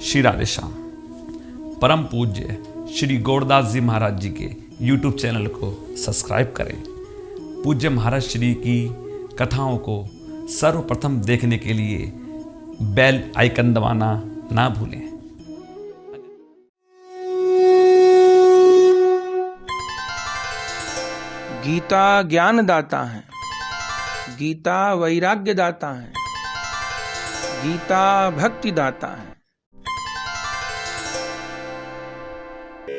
श्री राधे श्याम। परम पूज्य श्री गौरदास जी महाराज जी के YouTube चैनल को सब्सक्राइब करें। पूज्य महाराज श्री की कथाओं को सर्वप्रथम देखने के लिए बेल आइकन दबाना ना भूलें। गीता ज्ञान दाता है, गीता वैराग्य दाता है, गीता भक्ति दाता है।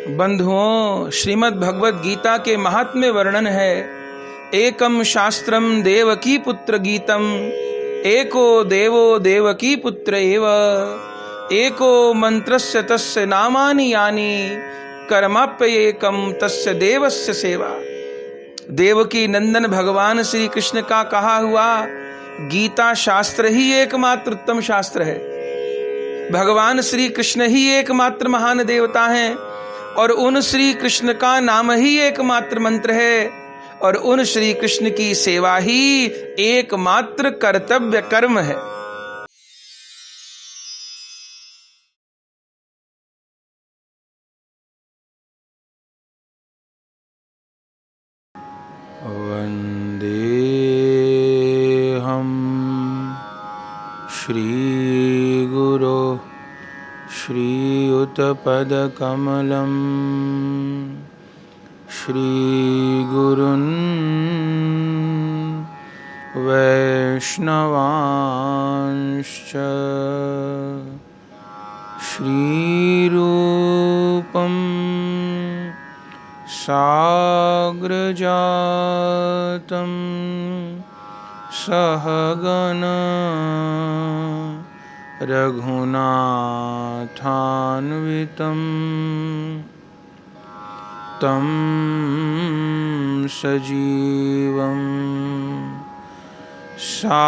बंधुओं, श्रीमद् भगवद गीता के महात्म्य वर्णन है। एकम शास्त्रम देवकी पुत्र गीतम, एको देवो देवकी पुत्र एव, एको मंत्रस्य तस्य नामानि यानि, कर्माप्येकम तस्य देवस्य सेवा। देवकी नंदन भगवान श्री कृष्ण का कहा हुआ गीता शास्त्र ही एकमात्र उत्तम शास्त्र है। भगवान श्री कृष्ण ही एकमात्र महान देवता हैं और उन श्री कृष्ण का नाम ही एकमात्र मंत्र है और उन श्री कृष्ण की सेवा ही एकमात्र कर्तव्य कर्म है। वंदेहं श्रीगुरो श्रीयुतपदकमलं, श्रीगुरुन् वैष्णवांश्च, श्रीरूपं साग्रजातं सहगण रघुनाथान्वितं तं सजीवं साद्वैतं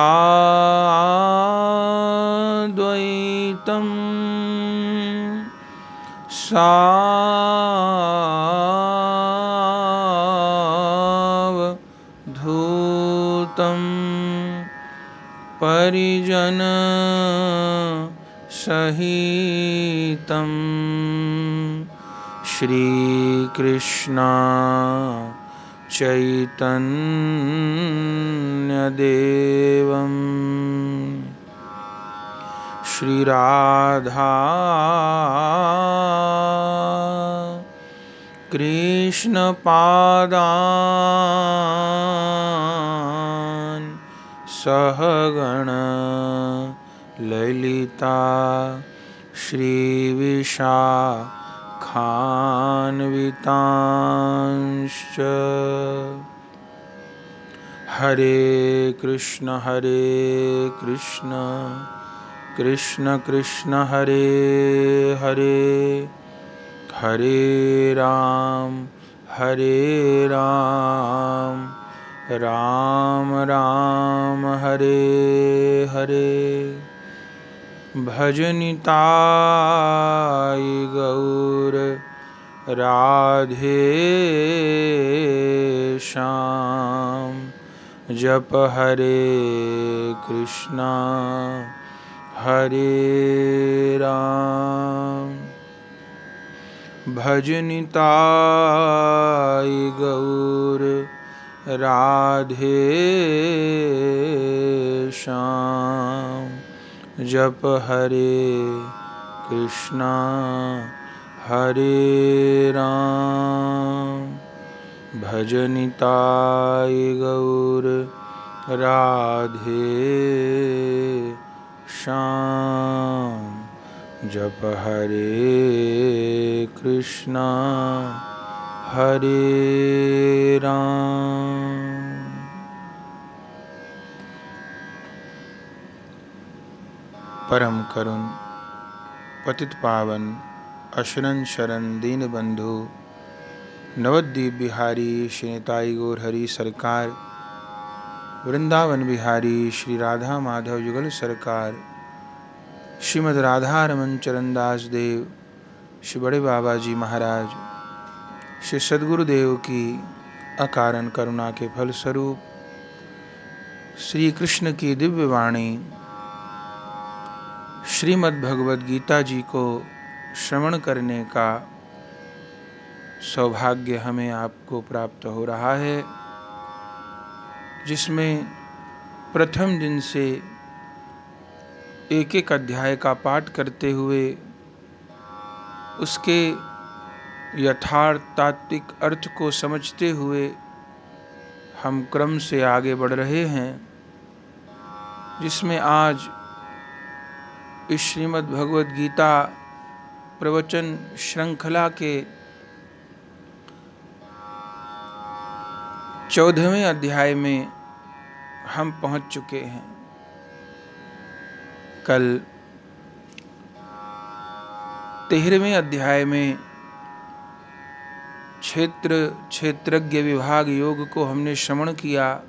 सावधूतं परिजन सहितं, श्री कृष्ण चैतन्य देवं, श्री राधा कृष्ण पादान् सहगण ललिता श्री विशाखान्वितांश्च। हरे कृष्ण कृष्ण कृष्ण हरे हरे, हरे राम राम राम हरे हरे। भजनिताय गौर राधे श्याम, जप हरे कृष्णा हरे राम। भजनिताय गौर राधे श्याम, जप हरे कृष्णा हरे राम। भजनिताय गौर राधे श्याम, जप हरे कृष्णा हरे राम। परम करुण पतित पावन अशरण शरण दीन बंधु नवद्वीप बिहारी श्री निताई गौर हरि सरकार, वृंदावन बिहारी श्री राधा माधव युगल सरकार, श्रीमद् राधा रमन चरण दास देव, श्री बड़े बाबा जी महाराज, श्री सद्गुरुदेव की अकारण करुणा के फल स्वरूप श्री कृष्ण की दिव्य वाणी श्रीमद् भगवद गीता जी को श्रवण करने का सौभाग्य हमें आपको प्राप्त हो रहा है, जिसमें प्रथम दिन से एक एक अध्याय का पाठ करते हुए उसके यथार्थ तात्विक अर्थ को समझते हुए हम क्रम से आगे बढ़ रहे हैं, जिसमें आज इस श्रीमद् भगवद गीता प्रवचन श्रृंखला के 14वें अध्याय में हम पहुंच चुके हैं। कल 13वें अध्याय में क्षेत्रज्ञ विभाग योग को हमने श्रवण किया,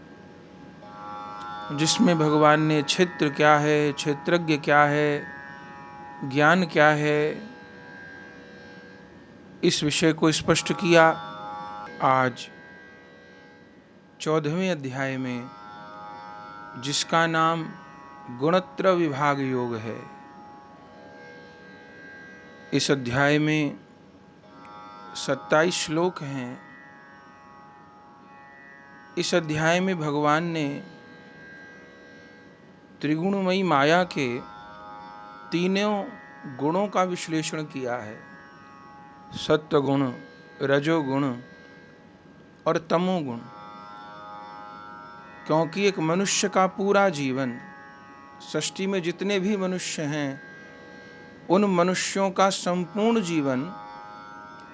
जिसमें भगवान ने क्षेत्र क्या है, क्षेत्रज्ञ क्या है, ज्ञान क्या है, इस विषय को स्पष्ट किया। आज 14वें अध्याय में, जिसका नाम गुणत्रय विभाग योग है, इस अध्याय में 27 श्लोक हैं। इस अध्याय में भगवान ने त्रिगुणमयी माया के तीनों गुणों का विश्लेषण किया है, सत्वगुण, रजोगुण और तमोगुण। क्योंकि एक मनुष्य का पूरा जीवन, सृष्टि में जितने भी मनुष्य हैं, उन मनुष्यों का संपूर्ण जीवन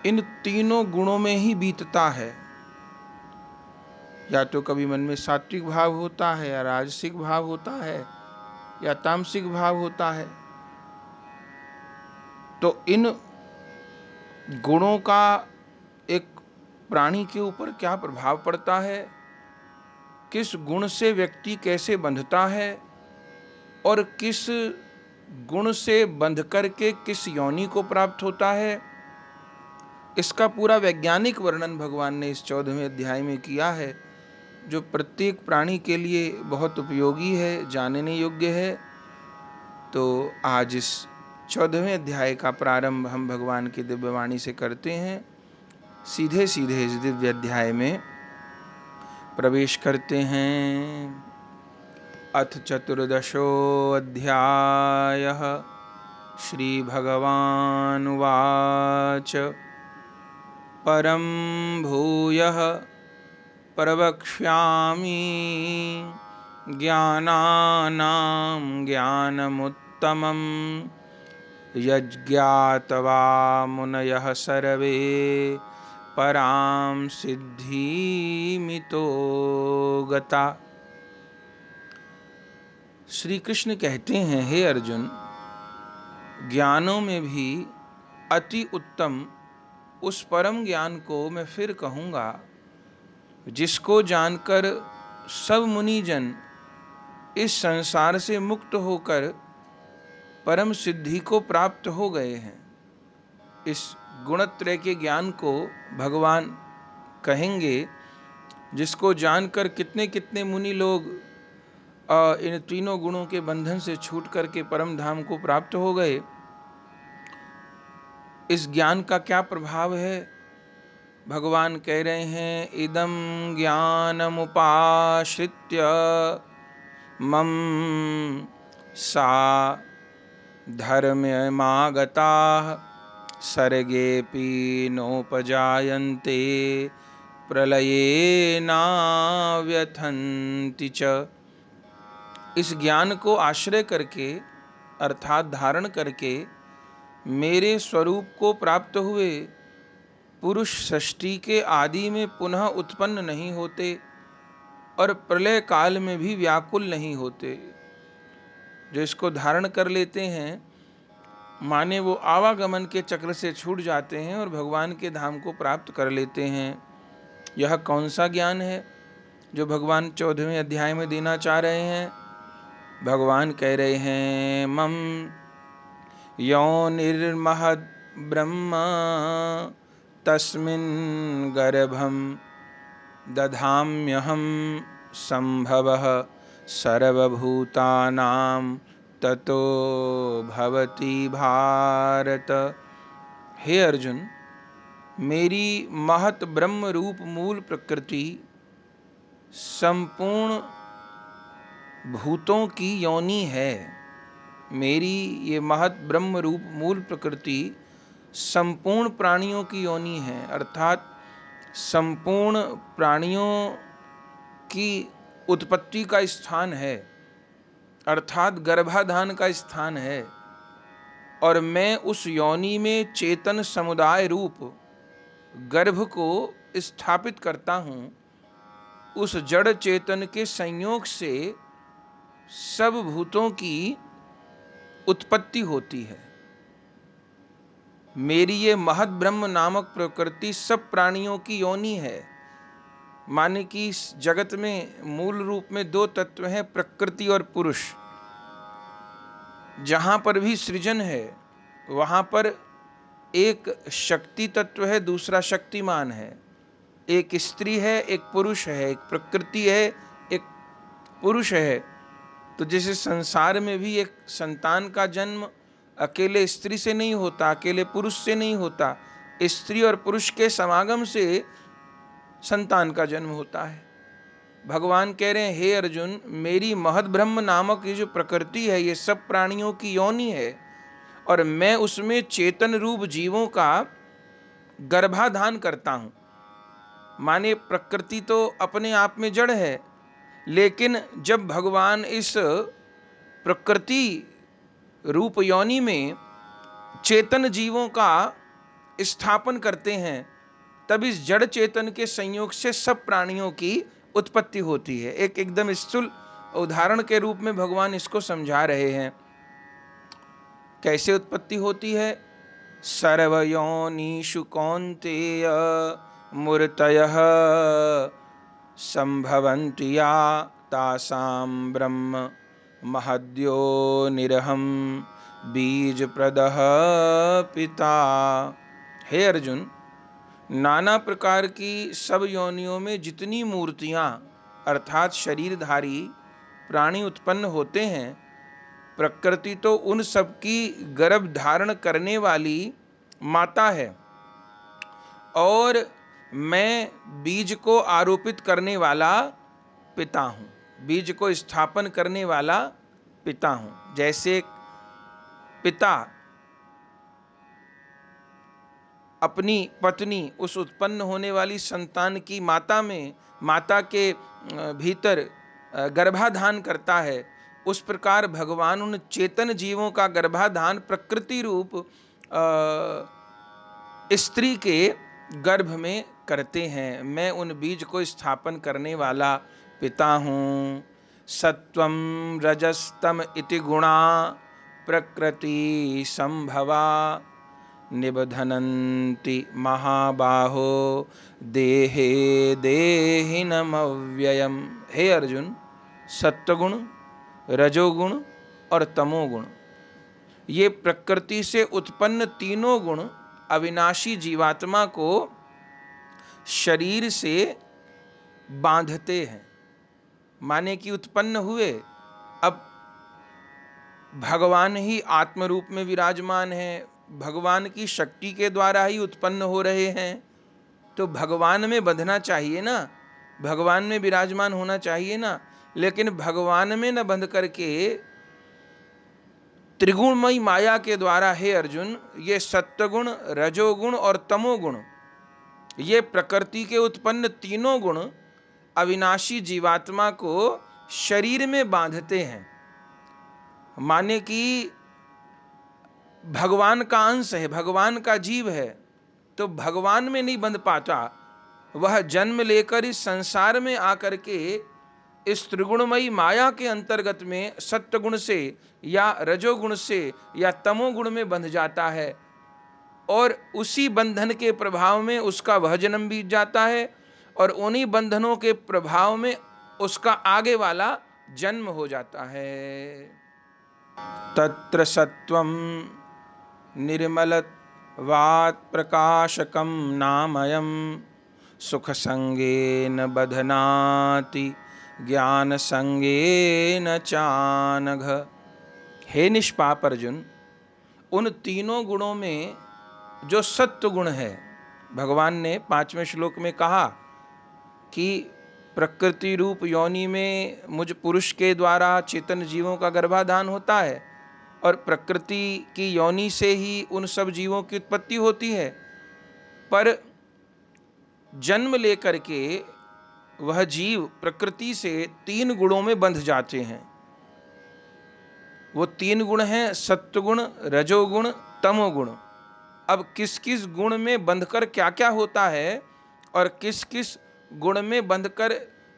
इन तीनों गुणों में ही बीतता है। या तो कभी मन में सात्विक भाव होता है, या राजसिक भाव होता है, या तामसिक भाव होता है। तो इन गुणों का एक प्राणी के ऊपर क्या प्रभाव पड़ता है, किस गुण से व्यक्ति कैसे बंधता है, और किस गुण से बंध करके किस योनि को प्राप्त होता है, इसका पूरा वैज्ञानिक वर्णन भगवान ने इस 14वें अध्याय में किया है, जो प्रत्येक प्राणी के लिए बहुत उपयोगी है, जानने योग्य है। तो आज इस 14वें अध्याय का प्रारंभ हम भगवान की दिव्यवाणी से करते हैं। सीधे सीधे इस दिव्य अध्याय में प्रवेश करते हैं। अथ 14 अध्यायः श्री भगवानुवाच परं भूयः प्रवक्ष्यामि ज्ञानानां ज्ञानमुत्तमं यज्ञात्वा मुनयः सर्वे परां सिद्धिमितो गता। श्री कृष्ण कहते हैं, हे अर्जुन, ज्ञानों में भी अति उत्तम उस परम ज्ञान को मैं फिर कहूँगा, जिसको जानकर सब मुनिजन इस संसार से मुक्त होकर परम सिद्धि को प्राप्त हो गए हैं। इस गुणत्रय के ज्ञान को भगवान कहेंगे, जिसको जानकर कितने कितने मुनि लोग इन तीनों गुणों के बंधन से छूट करके परम धाम को प्राप्त हो गए। इस ज्ञान का क्या प्रभाव है, भगवान कह रहे हैं, इदं ज्ञानमुपाश्रित्य मम सा धर्ममागताः सर्गेऽपि नोपजायन्ते प्रलये नाव्यथन्ति च। इस ज्ञान को आश्रय करके अर्थात धारण करके मेरे स्वरूप को प्राप्त हुए पुरुष सृष्टि के आदि में पुनः उत्पन्न नहीं होते और प्रलय काल में भी व्याकुल नहीं होते। जो इसको धारण कर लेते हैं, माने वो आवागमन के चक्र से छूट जाते हैं और भगवान के धाम को प्राप्त कर लेते हैं। यह कौन सा ज्ञान है जो भगवान 14वें अध्याय में देना चाह रहे हैं? भगवान कह रहे हैं, मम योनिर्महद् ब्रह्म तस्मिन् गर्भं दधाम्यहं संभवः सर्वभूतानां ततो भवति भारत। हे अर्जुन, मेरी महत ब्रह्म रूप मूल प्रकृति संपूर्ण भूतों की योनि है। मेरी ये महत ब्रह्म रूप मूल प्रकृति संपूर्ण प्राणियों की योनि है, अर्थात संपूर्ण प्राणियों की उत्पत्ति का स्थान है, अर्थात गर्भाधान का स्थान है। और मैं उस योनि में चेतन समुदाय रूप गर्भ को स्थापित करता हूँ। उस जड़ चेतन के संयोग से सब भूतों की उत्पत्ति होती है। मेरी ये महत ब्रह्म नामक प्रकृति सब प्राणियों की योनि है। माने कि इस जगत में मूल रूप में दो तत्व हैं, प्रकृति और पुरुष। जहां पर भी सृजन है वहां पर एक शक्ति तत्व है, दूसरा शक्तिमान है। एक स्त्री है, एक पुरुष है, एक प्रकृति है, एक पुरुष है। तो जैसे संसार में भी एक संतान का जन्म अकेले स्त्री से नहीं होता, अकेले पुरुष से नहीं होता, स्त्री और पुरुष के समागम से संतान का जन्म होता है। भगवान कह रहे हैं, हे अर्जुन, मेरी महद ब्रह्म नामक ये जो प्रकृति है ये सब प्राणियों की योनि है, और मैं उसमें चेतन रूप जीवों का गर्भाधान करता हूं। माने प्रकृति तो अपने आप में जड़ है, लेकिन जब भगवान इस प्रकृति रूप योनि में चेतन जीवों का स्थापन करते हैं, तब इस जड़ चेतन के संयोग से सब प्राणियों की उत्पत्ति होती है। एक एकदम स्थूल उदाहरण के रूप में भगवान इसको समझा रहे हैं। कैसे उत्पत्ति होती है? सर्वयोनिषु कौन्तेय मूर्तयः संभवन्ति या तासां ब्रह्म महद्योनिरहं बीजप्रदः पिता। हे अर्जुन, नाना प्रकार की सब योनियों में जितनी मूर्तियां अर्थात शरीरधारी प्राणी उत्पन्न होते हैं, प्रकृति तो उन सब की गर्भ धारण करने वाली माता है, और मैं बीज को आरोपित करने वाला पिता हूं, बीज को स्थापन करने वाला पिता हूं। जैसे पिता अपनी पत्नी, उस उत्पन्न होने वाली संतान की माता के भीतर गर्भाधान करता है, उस प्रकार भगवान उन चेतन जीवों का गर्भाधान प्रकृति रूप स्त्री के गर्भ में करते हैं। मैं उन बीज को स्थापन करने वाला पिता हूँ। सत्वं रजस्तम इति गुणा प्रकृति संभवा निबधनन्ति महाबाहो देहे देहिनमव्ययम्। हे अर्जुन, सत्वगुण, रजोगुण और तमोगुण, ये प्रकृति से उत्पन्न तीनों गुण अविनाशी जीवात्मा को शरीर से बांधते हैं। माने कि उत्पन्न हुए, अब भगवान ही आत्म रूप में विराजमान है, भगवान की शक्ति के द्वारा ही उत्पन्न हो रहे हैं, तो भगवान में बंधना चाहिए ना, भगवान में विराजमान होना चाहिए ना। लेकिन भगवान में न बंध करके त्रिगुणमयी माया के द्वारा, हे अर्जुन, ये सत्वगुण, रजोगुण और तमोगुण, ये प्रकृति के उत्पन्न तीनों गुण अविनाशी जीवात्मा को शरीर में बांधते हैं। माने कि भगवान का अंश है, भगवान का जीव है, तो भगवान में नहीं बंध पाता। वह जन्म लेकर इस संसार में आकर के इस त्रिगुणमयी माया के अंतर्गत में सत्वगुण से या रजोगुण से या तमोगुण में बंध जाता है, और उसी बंधन के प्रभाव में उसका वह जन्म बीत जाता है, और उन्हीं बंधनों के प्रभाव में उसका आगे वाला जन्म हो जाता है। तत्र सत्वं निर्मलत्वात् प्रकाशकं नामयं सुख संगेन बध्नाति ज्ञान संगेन चानघ। हे निष्पाप अर्जुन, उन तीनों गुणों में जो सत्व गुण है, भगवान ने 5वें श्लोक में कहा कि प्रकृति रूप योनि में मुझ पुरुष के द्वारा चेतन जीवों का गर्भाधान होता है और प्रकृति की योनि से ही उन सब जीवों की उत्पत्ति होती है, पर जन्म लेकर के वह जीव प्रकृति से 3 गुणों में बंध जाते हैं। वो 3 गुण हैं, सत्वगुण, रजोगुण, तमोगुण। अब किस किस गुण में बंधकर क्या क्या होता है और किस किस गुण में बंधकर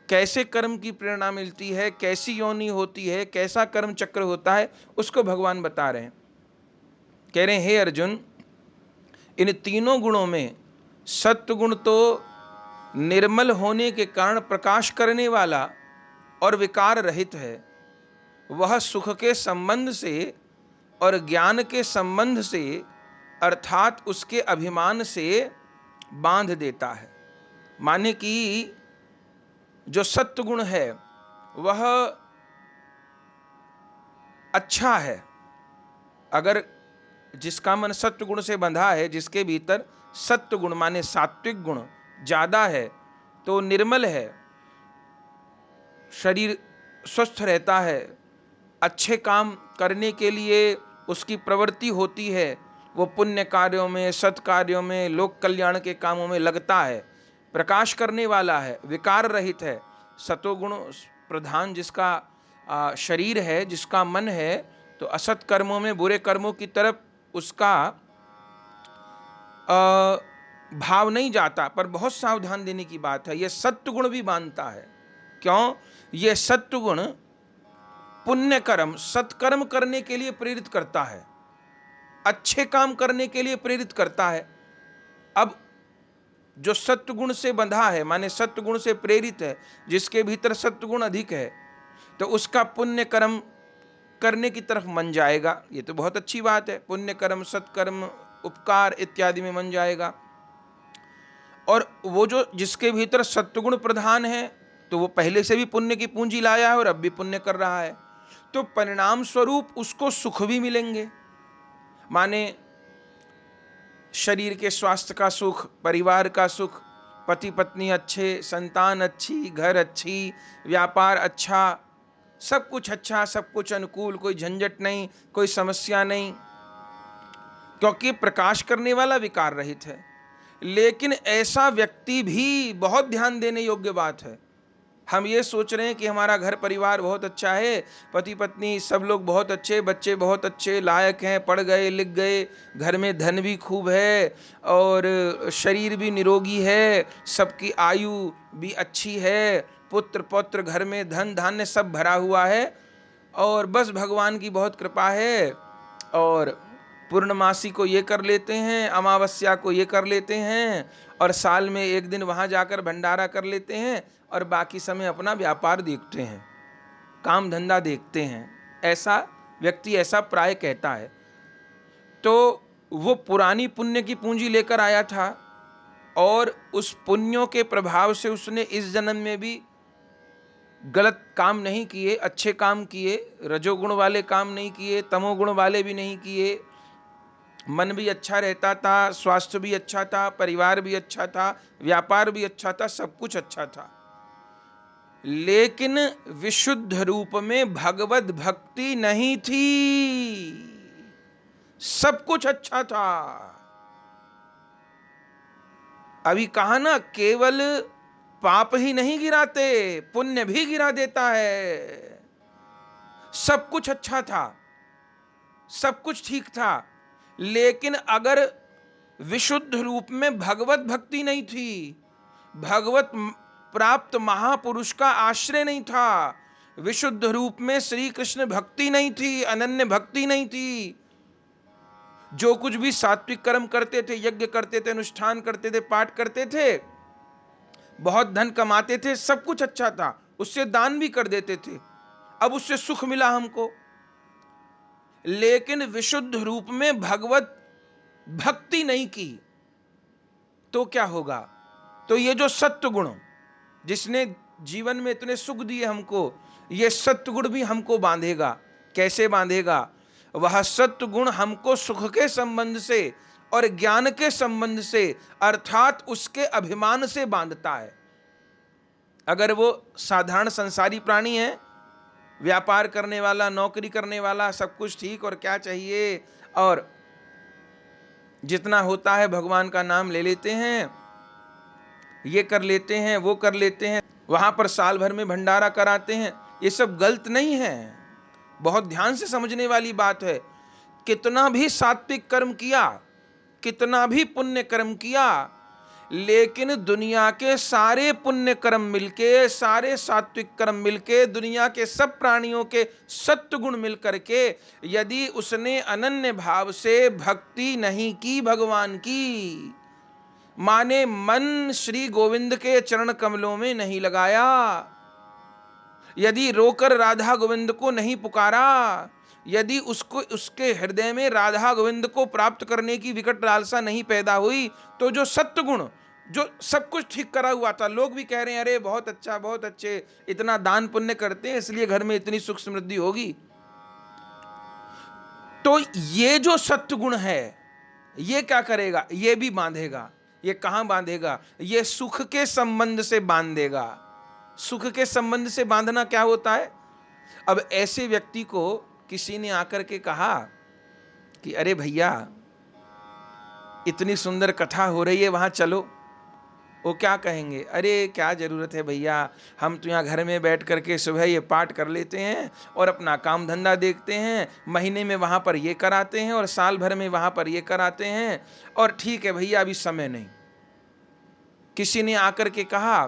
कैसे कर्म की प्रेरणा मिलती है, कैसी योनि होती है, कैसा कर्म चक्र होता है, उसको भगवान बता रहे हैं। कह रहे हैं, हे अर्जुन, इन तीनों गुणों में सत्वगुण तो निर्मल होने के कारण प्रकाश करने वाला और विकार रहित है। वह सुख के संबंध से और ज्ञान के संबंध से अर्थात उसके अभिमान से बांध देता है। माने कि जो सत्वगुण है वह अच्छा है। अगर जिसका मन सत्वगुण से बंधा है, जिसके भीतर सत्वगुण माने सात्विक गुण ज्यादा है, तो निर्मल है, शरीर स्वस्थ रहता है, अच्छे काम करने के लिए उसकी प्रवृत्ति होती है, वो पुण्य कार्यों में, सत् कार्यों में, लोक कल्याण के कामों में लगता है, प्रकाश करने वाला है, विकार रहित है। सतोगुण प्रधान जिसका शरीर है, जिसका मन है, तो असत कर्मों में, बुरे कर्मों की तरफ उसका भाव नहीं जाता। पर बहुत सावधान देने की बात है, यह सत्वगुण भी बांधता है। क्यों? यह सत्वगुण पुण्य कर्म, सत्कर्म करने के लिए प्रेरित करता है, अच्छे काम करने के लिए प्रेरित करता है। अब जो सत्वगुण से बंधा है, माने सत्वगुण से प्रेरित है, जिसके भीतर सत्वगुण अधिक है, तो उसका पुण्य कर्म करने की तरफ मन जाएगा। ये तो बहुत अच्छी बात है, पुण्य कर्म, सत्कर्म, उपकार इत्यादि में मन जाएगा। और वो जो जिसके भीतर सत्वगुण प्रधान है, तो वो पहले से भी पुण्य की पूंजी लाया है और अब भी पुण्य कर रहा है, तो परिणाम स्वरूप उसको सुख भी मिलेंगे। माने शरीर के स्वास्थ्य का सुख, परिवार का सुख, पति पत्नी अच्छे, संतान अच्छी, घर अच्छी, व्यापार अच्छा, सब कुछ अच्छा, सब कुछ अनुकूल, कोई झंझट नहीं, कोई समस्या नहीं, क्योंकि प्रकाश करने वाला विकार रहित है। लेकिन ऐसा व्यक्ति भी, बहुत ध्यान देने योग्य बात है, हम ये सोच रहे हैं कि हमारा घर परिवार बहुत अच्छा है, पति पत्नी सब लोग बहुत अच्छे, बच्चे बहुत अच्छे लायक हैं, पढ़ गए लिख गए, घर में धन भी खूब है और शरीर भी निरोगी है, सबकी आयु भी अच्छी है, पुत्र पौत्र घर में धन धान्य सब भरा हुआ है, और बस भगवान की बहुत कृपा है, और पूर्णमासी को ये कर लेते हैं, अमावस्या को ये कर लेते हैं, और साल में एक दिन वहाँ जाकर भंडारा कर लेते हैं, और बाकी समय अपना व्यापार देखते हैं, काम धंधा देखते हैं। ऐसा व्यक्ति ऐसा प्राय कहता है। तो वो पुरानी पुण्य की पूंजी लेकर आया था और उस पुण्यों के प्रभाव से उसने इस जन्म में भी गलत काम नहीं किए, अच्छे काम किए, रजोगुण वाले काम नहीं किए, तमोगुण वाले भी नहीं किए, मन भी अच्छा रहता था, स्वास्थ्य भी अच्छा था, परिवार भी अच्छा था, व्यापार भी अच्छा था, सब कुछ अच्छा था। लेकिन विशुद्ध रूप में भगवत भक्ति नहीं थी। सब कुछ अच्छा था। अभी कहा ना, केवल पाप ही नहीं गिराते, पुण्य भी गिरा देता है। सब कुछ अच्छा था, सब कुछ ठीक था, लेकिन अगर विशुद्ध रूप में भगवत भक्ति नहीं थी, भगवत प्राप्त महापुरुष का आश्रय नहीं था, विशुद्ध रूप में श्री कृष्ण भक्ति नहीं थी, अनन्य भक्ति नहीं थी, जो कुछ भी सात्विक कर्म करते थे, यज्ञ करते थे, अनुष्ठान करते थे, पाठ करते थे, बहुत धन कमाते थे, सब कुछ अच्छा था, उससे दान भी कर देते थे, अब उससे सुख मिला हमको, लेकिन विशुद्ध रूप में भगवत भक्ति नहीं की, तो क्या होगा? तो ये जो सत्व गुण जिसने जीवन में इतने सुख दिए हमको, ये सत्व गुण भी हमको बांधेगा। कैसे बांधेगा? वह सत्व गुण हमको सुख के संबंध से और ज्ञान के संबंध से अर्थात उसके अभिमान से बांधता है। अगर वो साधारण संसारी प्राणी है, व्यापार करने वाला, नौकरी करने वाला, सब कुछ ठीक और क्या चाहिए, और जितना होता है भगवान का नाम ले लेते हैं, ये कर लेते हैं, वो कर लेते हैं, वहां पर साल भर में भंडारा कराते हैं, ये सब गलत नहीं है। बहुत ध्यान से समझने वाली बात है। कितना भी सात्विक कर्म किया, कितना भी पुण्य कर्म किया, लेकिन दुनिया के सारे पुण्य कर्म मिलके, सारे सात्विक कर्म मिलके, दुनिया के सब प्राणियों के सत्व गुण मिलकर के यदि उसने अनन्य भाव से भक्ति नहीं की भगवान की, माने मन श्री गोविंद के चरण कमलों में नहीं लगाया, यदि रोकर राधा गोविंद को नहीं पुकारा, यदि उसको उसके हृदय में राधा गोविंद को प्राप्त करने की विकट लालसा नहीं पैदा हुई, तो जो सत्य गुण, जो सब कुछ ठीक करा हुआ था, लोग भी कह रहे हैं अरे बहुत अच्छा, बहुत अच्छे, इतना दान पुण्य करते हैं इसलिए घर में इतनी सुख समृद्धि होगी, तो ये जो सत्य गुण है ये क्या करेगा? ये भी बांधेगा। ये कहां बांधेगा? ये सुख के संबंध से बांधेगा। सुख के संबंध से बांधना क्या होता है? अब ऐसे व्यक्ति को किसी ने आकर के कहा कि अरे भैया इतनी सुंदर कथा हो रही है, वहां चलो। वो क्या कहेंगे? अरे क्या जरूरत है भैया, हम तो यहाँ घर में बैठ करके सुबह ये पाठ कर लेते हैं और अपना काम धंधा देखते हैं, महीने में वहां पर ये कराते हैं और साल भर में वहां पर ये कराते हैं, और ठीक है भैया अभी समय नहीं। किसी ने आकर के कहा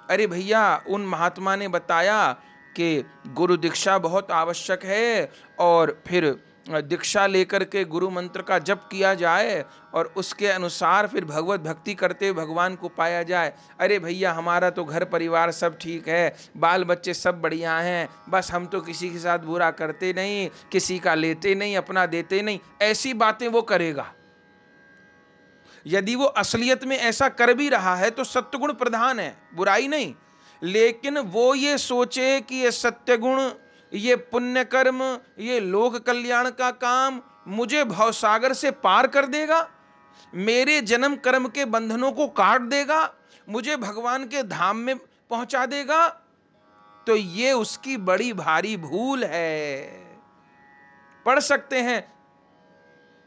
अरे भैया उन महात्मा ने बताया कि गुरु दीक्षा बहुत आवश्यक है, और फिर दीक्षा लेकर के गुरु मंत्र का जप किया जाए और उसके अनुसार फिर भगवत भक्ति करते हुए भगवान को पाया जाए। अरे भैया हमारा तो घर परिवार सब ठीक है, बाल बच्चे सब बढ़िया हैं, बस हम तो किसी के साथ बुरा करते नहीं, किसी का लेते नहीं, अपना देते नहीं। ऐसी बातें वो करेगा। यदि वो असलियत में ऐसा कर भी रहा है तो सत्य गुण प्रधान है, बुराई नहीं, लेकिन वो ये सोचे कि ये सत्य गुण, ये पुण्य कर्म, ये लोक कल्याण का काम मुझे भवसागर से पार कर देगा, मेरे जन्म कर्म के बंधनों को काट देगा, मुझे भगवान के धाम में पहुंचा देगा, तो ये उसकी बड़ी भारी भूल है। पढ़ सकते हैं,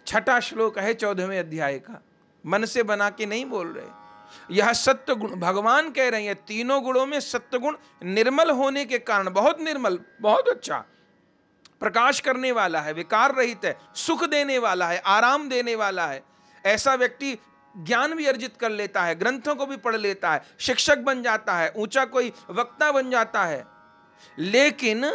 6वां श्लोक है 14वें अध्याय का, मन से बना के नहीं बोल रहे। यह सत्य गुण भगवान कह रहे हैं, तीनों गुणों में सत्य गुण निर्मल होने के कारण, बहुत निर्मल, बहुत अच्छा, प्रकाश करने वाला है, विकार रहित है, सुख देने वाला है, आराम देने वाला है। ऐसा व्यक्ति ज्ञान भी अर्जित कर लेता है, ग्रंथों को भी पढ़ लेता है, शिक्षक बन जाता है, ऊंचा कोई वक्ता बन जाता है, लेकिन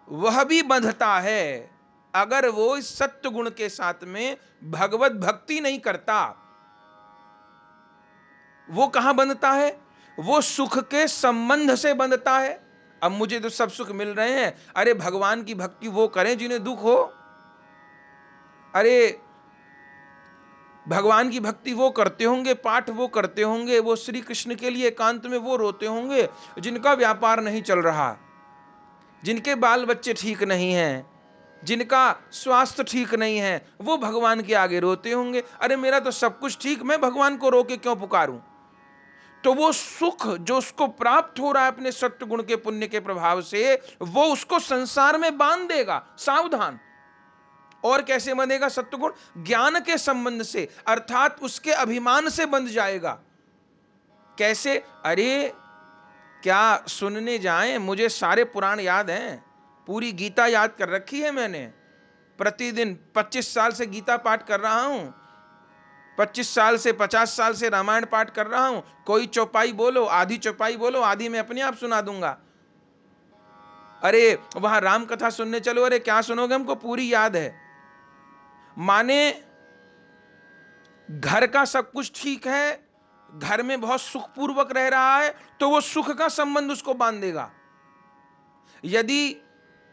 वह भी बंधता है अगर वो इस सत्य गुण के साथ में भगवत भक्ति नहीं करता। वो कहां बंधता है? वो सुख के संबंध से बंधता है। अब मुझे तो सब सुख मिल रहे हैं, अरे भगवान की भक्ति वो करें जिन्हें दुख हो, अरे भगवान की भक्ति वो करते होंगे, पाठ वो करते होंगे, वो श्री कृष्ण के लिए एकांत में वो रोते होंगे जिनका व्यापार नहीं चल रहा, जिनके बाल बच्चे ठीक नहीं हैं, जिनका स्वास्थ्य ठीक नहीं है, वो भगवान के आगे रोते होंगे। अरे मेरा तो सब कुछ ठीक, मैं भगवान को रो के क्यों पुकारूं? तो वो सुख जो उसको प्राप्त हो रहा है अपने सत्य गुण के पुण्य के प्रभाव से, वो उसको संसार में बांध देगा। सावधान। और कैसे बंधेगा सत्य गुण? ज्ञान के संबंध से, अर्थात उसके अभिमान से बंध जाएगा। कैसे? अरे क्या सुनने जाएं, मुझे सारे पुराण याद हैं, पूरी गीता याद कर रखी है मैंने, प्रतिदिन 25 साल से गीता पाठ कर रहा हूं, 25 साल से 50 साल से रामायण पाठ कर रहा हूं, कोई चौपाई बोलो, आधी चौपाई बोलो, आधी मैं अपने आप सुना दूंगा। अरे वहां राम कथा सुनने चलो, अरे क्या सुनोगे, हमको पूरी याद है। माने घर का सब कुछ ठीक है, घर में बहुत सुखपूर्वक रह रहा है, तो वो सुख का संबंध उसको बांध देगा। यदि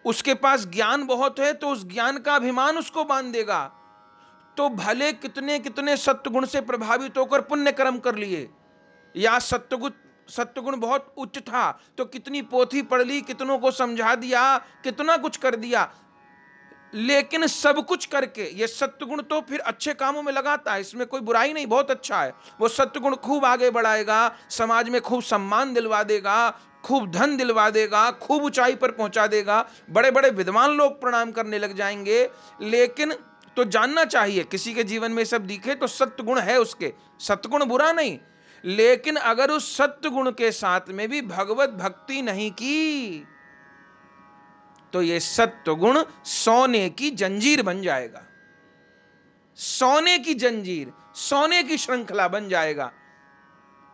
उसके पास ज्ञान बहुत है तो उस ज्ञान का अभिमान उसको बांध देगा। तो भले कितने कितने सत्वगुण से प्रभावित होकर पुण्य कर्म कर लिए, या सत्वगुण बहुत उच्च था तो कितनी पोथी पढ़ ली, कितनों को समझा दिया, कितना कुछ कर दिया, लेकिन सब कुछ करके, ये सत्वगुण तो फिर अच्छे कामों में लगाता है, इसमें कोई बुराई नहीं, बहुत अच्छा है। वो सत्वगुण खूब आगे बढ़ाएगा, समाज में खूब सम्मान दिलवा देगा, खूब धन दिलवा देगा, खूब ऊंचाई पर पहुंचा देगा, बड़े बड़े विद्वान लोग प्रणाम करने लग जाएंगे। लेकिन तो जानना चाहिए, किसी के जीवन में सब दिखे तो सत्वगुण है उसके, सत्वगुण बुरा नहीं। लेकिन अगर उस सत्वगुण के साथ में भी भगवत भक्ति नहीं की तो ये सत्वगुण सोने की जंजीर बन जाएगा, सोने की जंजीर, सोने की श्रृंखला बन जाएगा।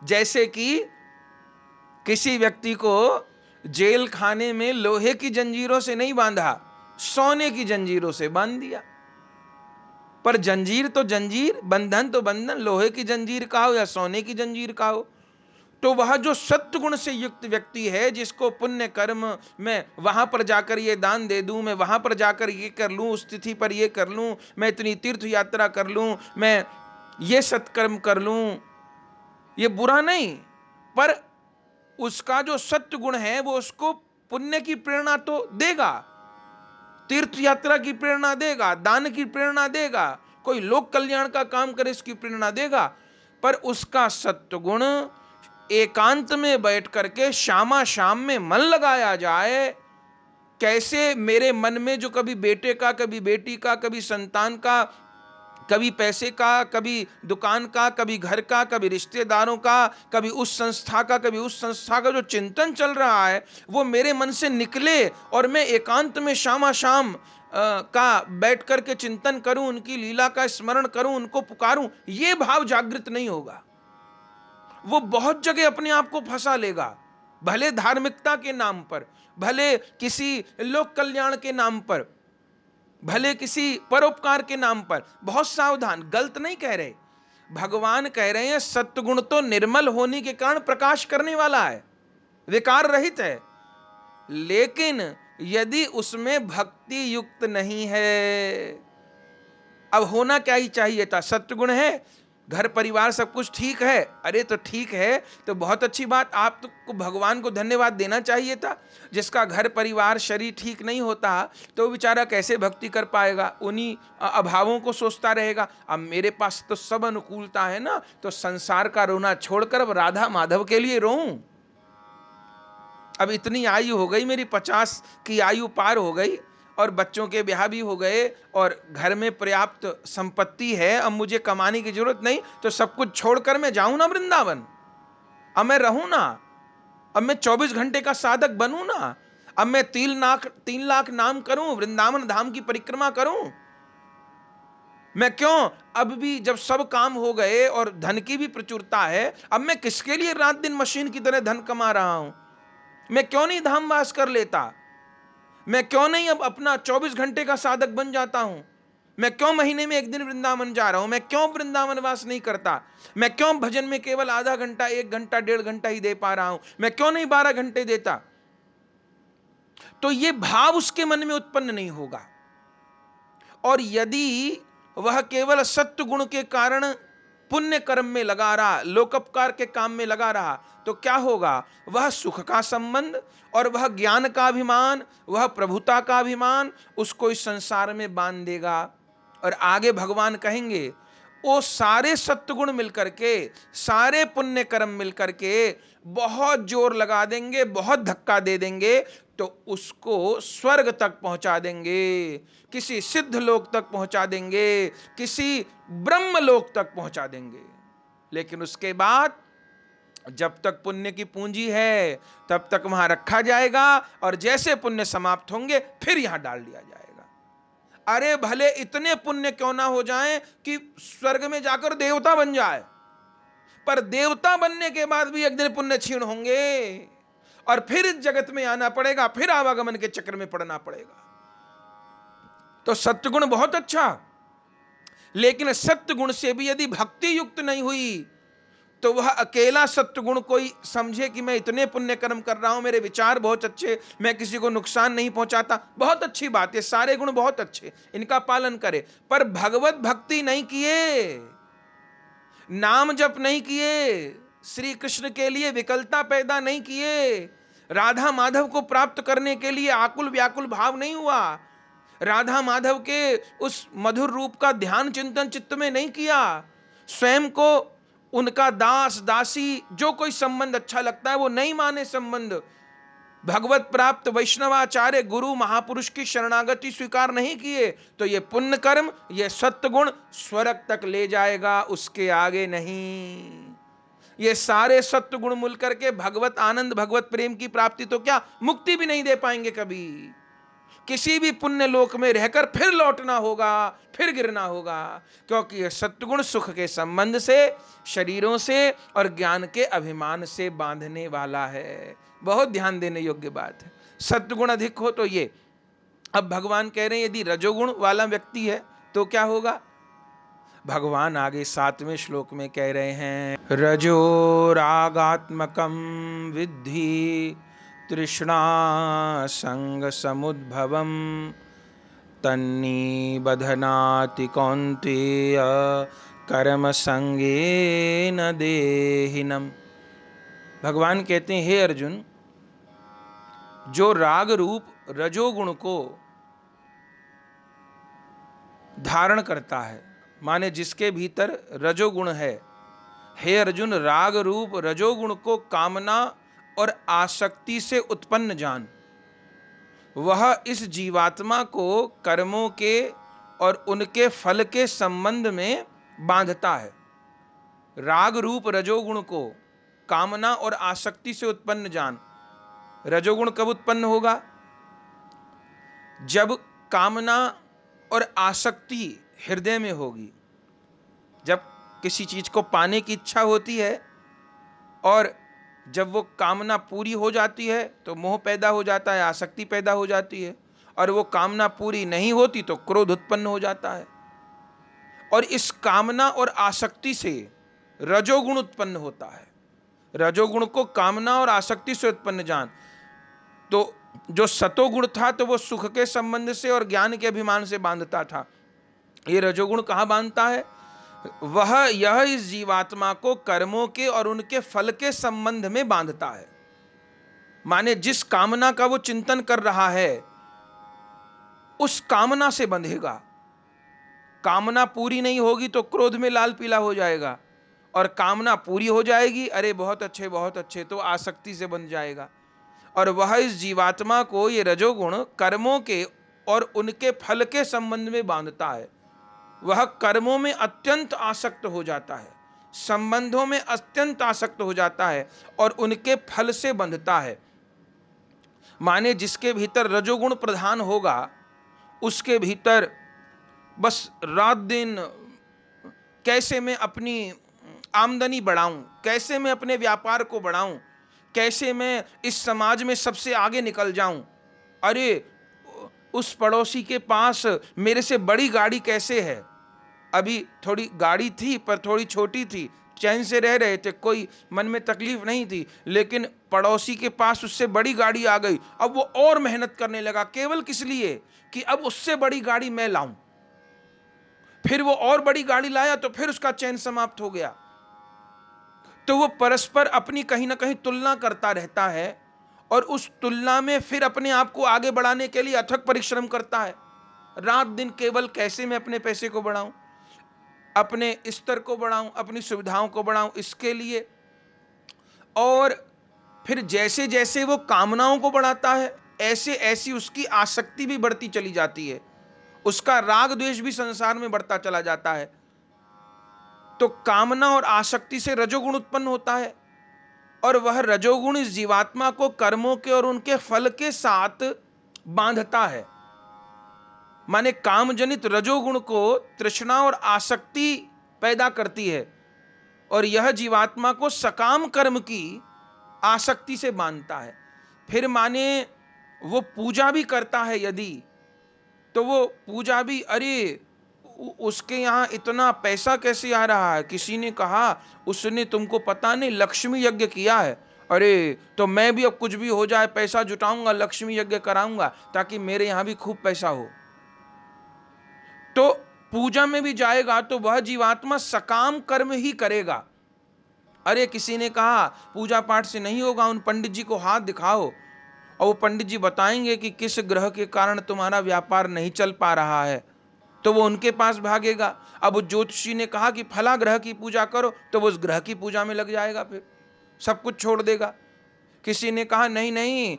जैसे कि किसी व्यक्ति को जेल खाने में लोहे की जंजीरों से नहीं बांधा, सोने की जंजीरों से बांध दिया। पर जंजीर तो जंजीर, बंधन तो बंधन, लोहे की जंजीर का हो या सोने की जंजीर का हो। तो वह जो सत्वगुण से युक्त व्यक्ति है, जिसको पुण्य कर्म में वहां पर जाकर ये दान दे दूं, मैं वहां पर जाकर ये कर लूं, उस तिथि पर ये कर लूं, मैं इतनी तीर्थ यात्रा कर लूं, मैं ये सत्कर्म कर लूं, ये बुरा नहीं। पर उसका जो सत्वगुण है वो उसको पुण्य की प्रेरणा तो देगा, तीर्थ यात्रा की प्रेरणा देगा, दान की प्रेरणा देगा, कोई लोक कल्याण का काम करे इसकी प्रेरणा देगा। पर उसका सत्वगुण एकांत में बैठ करके शामा शाम में मन लगाया जाए, कैसे मेरे मन में जो कभी बेटे का, कभी बेटी का, कभी संतान का, कभी पैसे का, कभी दुकान का, कभी घर का, कभी रिश्तेदारों का, कभी उस संस्था का, कभी उस संस्था का जो चिंतन चल रहा है वो मेरे मन से निकले और मैं एकांत में शामा शाम का बैठ करके चिंतन करूं, उनकी लीला का स्मरण करूं, उनको पुकारूं, ये भाव जागृत नहीं होगा। वो बहुत जगह अपने आप को फंसा लेगा, भले धार्मिकता के नाम पर, भले किसी लोक कल्याण के नाम पर, भले किसी परोपकार के नाम पर। बहुत सावधान, गलत नहीं कह रहे, भगवान कह रहे हैं सत्वगुण तो निर्मल होने के कारण प्रकाश करने वाला है, विकार रहित है। लेकिन यदि उसमें भक्ति युक्त नहीं है, अब होना क्या ही चाहिए था, सत्वगुण है, घर परिवार सब कुछ ठीक है, अरे तो ठीक है, तो बहुत अच्छी बात, आप तो भगवान को धन्यवाद देना चाहिए था। जिसका घर परिवार शरीर ठीक नहीं होता तो वो बेचारा कैसे भक्ति कर पाएगा, उन्हीं अभावों को सोचता रहेगा। अब मेरे पास तो सब अनुकूलता है ना, तो संसार का रोना छोड़कर अब राधा माधव के लिए रोऊं। अब इतनी आयु हो गई मेरी, 50 की आयु पार हो गई और बच्चों के ब्याह भी हो गए और घर में पर्याप्त संपत्ति है, अब मुझे कमाने की जरूरत नहीं, तो सब कुछ छोड़कर मैं जाऊं ना वृंदावन, अब मैं रहूं ना, अब मैं 24 घंटे का साधक बनूं ना, अब मैं 3 लाख नाम करूं, वृंदावन धाम की परिक्रमा करूं। मैं क्यों, अब भी जब सब काम हो गए और धन की भी प्रचुरता है, अब मैं किसके लिए रात दिन मशीन की तरह धन कमा रहा हूं, मैं क्यों नहीं धामवास कर लेता, मैं क्यों नहीं अब अपना 24 घंटे का साधक बन जाता हूं, मैं क्यों महीने में एक दिन वृंदावन जा रहा हूं, मैं क्यों वृंदावन वास नहीं करता, मैं क्यों भजन में केवल आधा घंटा, 1 घंटा, 1.5 घंटा ही दे पा रहा हूं, मैं क्यों नहीं 12 घंटे देता। तो ये भाव उसके मन में उत्पन्न नहीं होगा। और यदि वह केवल सत्व गुण के कारण पुण्य कर्म में लगा रहा, लोकोपकार के काम में लगा रहा, तो क्या होगा, वह सुख का संबंध और वह ज्ञान का अभिमान, वह प्रभुता का अभिमान उसको इस संसार में बांध देगा। और आगे भगवान कहेंगे वो सारे सत्वगुण मिलकर के, सारे पुण्य कर्म मिलकर के बहुत जोर लगा देंगे, बहुत धक्का दे देंगे, तो उसको स्वर्ग तक पहुंचा देंगे, किसी सिद्ध लोक तक पहुंचा देंगे, किसी ब्रह्म लोक तक पहुंचा देंगे। लेकिन उसके बाद जब तक पुण्य की पूंजी है तब तक वहां रखा जाएगा, और जैसे पुण्य समाप्त होंगे फिर यहां डाल दिया जाएगा। अरे भले इतने पुण्य क्यों ना हो जाएं कि स्वर्ग में जाकर देवता बन जाए, पर देवता बनने के बाद भी एक दिन पुण्य क्षीण होंगे और फिर इस जगत में आना पड़ेगा, फिर आवागमन के चक्र में पड़ना पड़ेगा। तो सत्वगुण बहुत अच्छा, लेकिन सत्वगुण से भी यदि भक्ति युक्त नहीं हुई तो वह अकेला सत्वगुण कोई समझे कि मैं इतने पुण्य कर्म कर रहा हूं, मेरे विचार बहुत अच्छे, मैं किसी को नुकसान नहीं पहुंचाता, बहुत अच्छी बात है, सारे गुण बहुत अच्छे, इनका पालन करे, पर भगवत भक्ति नहीं किए, नाम जप नहीं किए, श्री कृष्ण के लिए विकलता पैदा नहीं किए, राधा माधव को प्राप्त करने के लिए आकुल व्याकुल भाव नहीं हुआ, राधा माधव के उस मधुर रूप का ध्यान चिंतन चित्त में नहीं किया, स्वयं को उनका दास दासी जो कोई संबंध अच्छा लगता है वो नहीं माने संबंध, भगवत प्राप्त वैष्णवाचार्य गुरु महापुरुष की शरणागति स्वीकार नहीं किए, तो ये पुण्य कर्म, ये सत्गुण स्वर्ग तक ले जाएगा, उसके आगे नहीं। ये सारे सत्य गुण मिल करके भगवत आनंद भगवत प्रेम की प्राप्ति तो क्या, मुक्ति भी नहीं दे पाएंगे कभी। किसी भी पुण्य लोक में रहकर फिर लौटना होगा, फिर गिरना होगा, क्योंकि यह सत्गुण सुख के संबंध से, शरीरों से और ज्ञान के अभिमान से बांधने वाला है। बहुत ध्यान देने योग्य बात है। सत्गुण अधिक हो तो ये, अब भगवान कह रहे हैं यदि रजोगुण वाला व्यक्ति है तो क्या होगा। भगवान आगे 7वें श्लोक में कह रहे हैं, रजो रागात्मकम विद्धि तृष्णा संग समुद्भवम तन्नी बधनाति कौन्तेय कर्म संगे न देहिनम। भगवान कहते हैं, हे अर्जुन, जो राग रूप रजोगुण को धारण करता है, माने जिसके भीतर रजोगुण है, हे अर्जुन, राग रूप रजोगुण को कामना और आसक्ति से उत्पन्न जान, वह इस जीवात्मा को कर्मों के और उनके फल के संबंध में बांधता है। राग रूप रजोगुण को कामना और आसक्ति से उत्पन्न जान। रजोगुण कब उत्पन्न होगा? जब कामना और आसक्ति हृदय में होगी। जब किसी चीज को पाने की इच्छा होती है और जब वो कामना पूरी हो जाती है तो मोह पैदा हो जाता है, आसक्ति पैदा हो जाती है, और वो कामना पूरी नहीं होती तो क्रोध उत्पन्न हो जाता है। और इस कामना और आसक्ति से रजोगुण उत्पन्न होता है। रजोगुण को कामना और आसक्ति से उत्पन्न जान। तो जो सतोगुण था तो वो सुख के संबंध से और ज्ञान के अभिमान से बांधता था। ये रजोगुण कहाँ बांधता है? यह इस जीवात्मा को कर्मों के और उनके फल के संबंध में बांधता है। माने जिस कामना का वो चिंतन कर रहा है उस कामना से बंधेगा। कामना पूरी नहीं होगी तो क्रोध में लाल पीला हो जाएगा, और कामना पूरी हो जाएगी, अरे बहुत अच्छे, तो आसक्ति से बंध जाएगा। और वह इस जीवात्मा को ये रजोगुण कर्मों के और उनके फल के संबंध में बांधता है। वह कर्मों में अत्यंत आसक्त हो जाता है, संबंधों में अत्यंत आसक्त हो जाता है और उनके फल से बंधता है। माने जिसके भीतर रजोगुण प्रधान होगा उसके भीतर बस रात दिन कैसे मैं अपनी आमदनी बढ़ाऊं, कैसे मैं अपने व्यापार को बढ़ाऊं, कैसे मैं इस समाज में सबसे आगे निकल जाऊं, अरे उस पड़ोसी के पास मेरे से बड़ी गाड़ी कैसे है, अभी थोड़ी गाड़ी थी पर थोड़ी छोटी थी, चैन से रह रहे थे, कोई मन में तकलीफ नहीं थी, लेकिन पड़ोसी के पास उससे बड़ी गाड़ी आ गई, अब वो और मेहनत करने लगा, केवल किस लिए कि अब उससे बड़ी गाड़ी मैं लाऊं। फिर वो और बड़ी गाड़ी लाया तो फिर उसका चैन समाप्त हो गया। तो वो परस्पर अपनी कहीं ना कहीं तुलना करता रहता है और उस तुलना में फिर अपने आप को आगे बढ़ाने के लिए अथक परिश्रम करता है। रात दिन केवल कैसे मैं अपने पैसे को बढ़ाऊं, अपने स्तर को बढ़ाऊं, अपनी सुविधाओं को बढ़ाऊं, इसके लिए। और फिर जैसे जैसे वो कामनाओं को बढ़ाता है ऐसे ऐसी उसकी आसक्ति भी बढ़ती चली जाती है, उसका राग द्वेष भी संसार में बढ़ता चला जाता है। तो कामना और आसक्ति से रजोगुण उत्पन्न होता है और वह रजोगुण इस जीवात्मा को कर्मों के और उनके फल के साथ बांधता है। माने कामजनित रजोगुण को तृष्णा और आसक्ति पैदा करती है और यह जीवात्मा को सकाम कर्म की आसक्ति से बांधता है। फिर माने वो पूजा भी करता है यदि, तो वो पूजा भी, अरे उसके यहाँ इतना पैसा कैसे आ रहा है, किसी ने कहा उसने तुमको पता नहीं लक्ष्मी यज्ञ किया है, अरे तो मैं भी अब कुछ भी हो जाए पैसा जुटाऊंगा, लक्ष्मी यज्ञ कराऊंगा ताकि मेरे यहाँ भी खूब पैसा हो। तो पूजा में भी जाएगा तो वह जीवात्मा सकाम कर्म ही करेगा। अरे किसी ने कहा पूजा पाठ से नहीं होगा, उन पंडित जी को हाथ दिखाओ, और वो पंडित जी बताएंगे कि किस ग्रह के कारण तुम्हारा व्यापार नहीं चल पा रहा है, तो वो उनके पास भागेगा। अब उस ज्योतिषी ने कहा कि फला ग्रह की पूजा करो, तो वो उस ग्रह की पूजा में लग जाएगा, फिर सब कुछ छोड़ देगा। किसी ने कहा नहीं नहीं,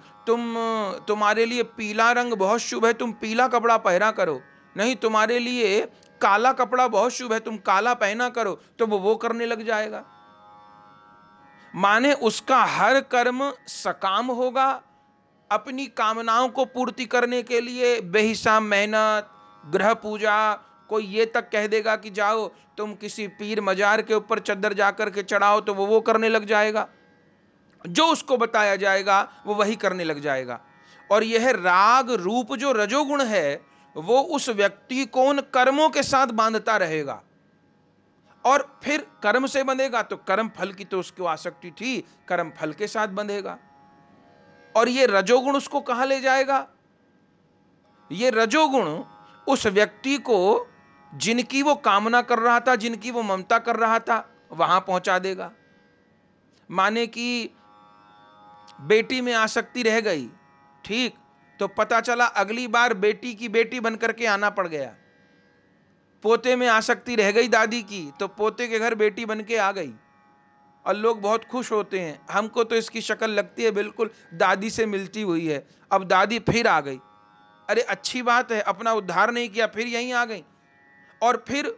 तुम्हारे लिए पीला रंग बहुत शुभ है, तुम पीला कपड़ा पहना करो। नहीं, तुम्हारे लिए काला कपड़ा बहुत शुभ है, तुम काला पहना करो, तो वो करने लग जाएगा। माने उसका हर कर्म सकाम होगा। अपनी कामनाओं को पूर्ति करने के लिए बेहिसाब मेहनत, ग्रह पूजा, कोई ये तक कह देगा कि जाओ तुम किसी पीर मजार के ऊपर चद्दर जाकर के चढ़ाओ, तो वो करने लग जाएगा। जो उसको बताया जाएगा वो वही करने लग जाएगा। और यह राग रूप जो रजोगुण है, वो उस व्यक्ति को उन कर्मों के साथ बांधता रहेगा। और फिर कर्म से बंधेगा तो कर्म फल की तो उसको आसक्ति थी, कर्म फल के साथ बंधेगा। और ये रजोगुण उसको कहां ले जाएगा? ये रजोगुण उस व्यक्ति को जिनकी वो कामना कर रहा था, जिनकी वो ममता कर रहा था, वहां पहुंचा देगा। माने कि बेटी में आसक्ति रह गई, ठीक, तो पता चला अगली बार बेटी की बेटी बनकर के आना पड़ गया। पोते में आसक्ति रह गई दादी की, तो पोते के घर बेटी बन के आ गई और लोग बहुत खुश होते हैं। हमको तो इसकी शक्ल लगती है बिल्कुल दादी से मिलती हुई है। अब दादी फिर आ गई, अरे अच्छी बात है, अपना उद्धार नहीं किया, फिर यहीं आ गई। और फिर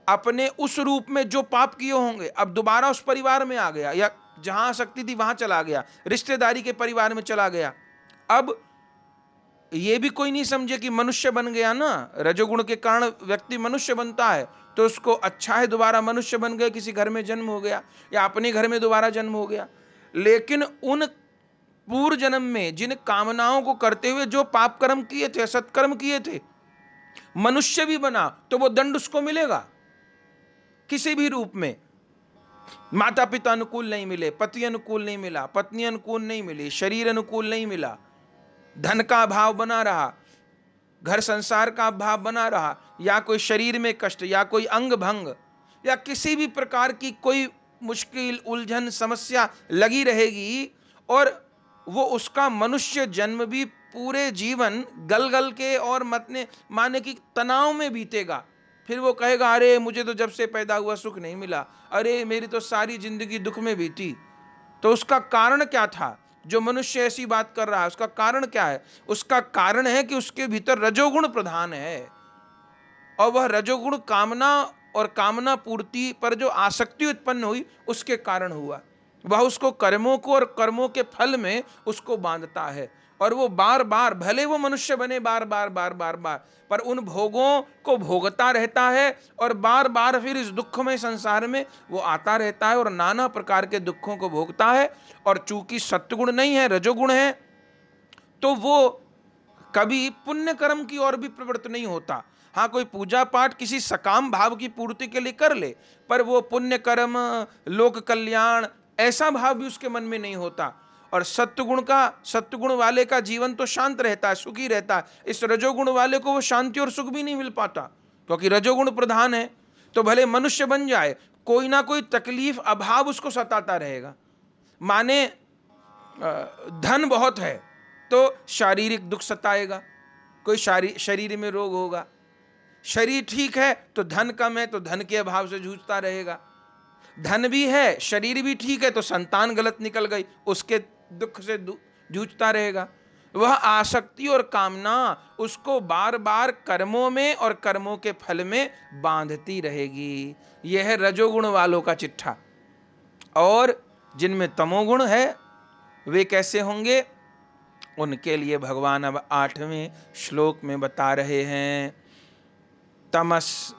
अपने उस रूप में जो पाप किए होंगे, अब दोबारा उस परिवार में आ गया, या जहां आसक्ति थी वहां चला गया, रिश्तेदारी के परिवार में चला गया। अब ये भी कोई नहीं समझे कि मनुष्य बन गया ना, रजोगुण के कारण व्यक्ति मनुष्य बनता है, तो उसको अच्छा है दोबारा मनुष्य बन गए, किसी घर में जन्म हो गया या अपने घर में दोबारा जन्म हो गया। लेकिन उन पूर्व जन्म में जिन कामनाओं को करते हुए जो पाप कर्म किए थे, सत्कर्म किए थे, मनुष्य भी बना, तो वो दंड उसको मिलेगा किसी भी रूप में। माता पिता अनुकूल नहीं मिले, पति अनुकूल नहीं मिला, पत्नी अनुकूल नहीं मिली, शरीर अनुकूल नहीं मिला, धन का अभाव बना रहा, घर संसार का अभाव बना रहा, या कोई शरीर में कष्ट, या कोई अंग भंग, या किसी भी प्रकार की कोई मुश्किल उलझन समस्या लगी रहेगी, और वो उसका मनुष्य जन्म भी पूरे जीवन गल गल के और माने कि तनाव में बीतेगा। फिर वो कहेगा अरे मुझे तो जब से पैदा हुआ सुख नहीं मिला, अरे मेरी तो सारी जिंदगी दुख में बीती। तो उसका कारण क्या था? जो मनुष्य ऐसी बात कर रहा है उसका कारण क्या है? उसका कारण है कि उसके भीतर रजोगुण प्रधान है, और वह रजोगुण कामना और कामना पूर्ति पर जो आसक्ति उत्पन्न हुई उसके कारण हुआ। वह उसको कर्मों को और कर्मों के फल में उसको बांधता है, और वो बार बार, भले वो मनुष्य बने बार बार बार बार बार, पर उन भोगों को भोगता रहता है, और बार बार फिर इस दुखमय संसार में वो आता रहता है और नाना प्रकार के दुखों को भोगता है। और चूंकि सत्गुण नहीं है, रजोगुण है, तो वो कभी पुण्य कर्म की ओर भी प्रवृत्त नहीं होता। हाँ, कोई पूजा पाठ किसी सकाम भाव की पूर्ति के लिए कर ले, पर वो पुण्य कर्म, लोक कल्याण, ऐसा भाव भी उसके मन में नहीं होता। और सत्वगुण वाले का जीवन तो शांत रहता है, सुखी रहता है। इस रजोगुण वाले को वो शांति और सुख भी नहीं मिल पाता, क्योंकि रजोगुण प्रधान है। तो भले मनुष्य बन जाए, कोई ना कोई तकलीफ, अभाव उसको सताता रहेगा। माने धन बहुत है तो शारीरिक दुख सताएगा, कोई शरीर में रोग होगा। शरीर ठीक है तो धन कम है तो धन के अभाव से जूझता रहेगा। धन भी है, शरीर भी ठीक है, तो संतान गलत निकल गई, उसके दुख से जूझता रहेगा। वह आसक्ति और कामना उसको बार बार कर्मों में और कर्मों के फल में बांधती रहेगी। यह है रजोगुण वालों का चिट्ठा। और जिनमें तमोगुण है वे कैसे होंगे, उनके लिए भगवान अब 8वें श्लोक में बता रहे हैं। तमस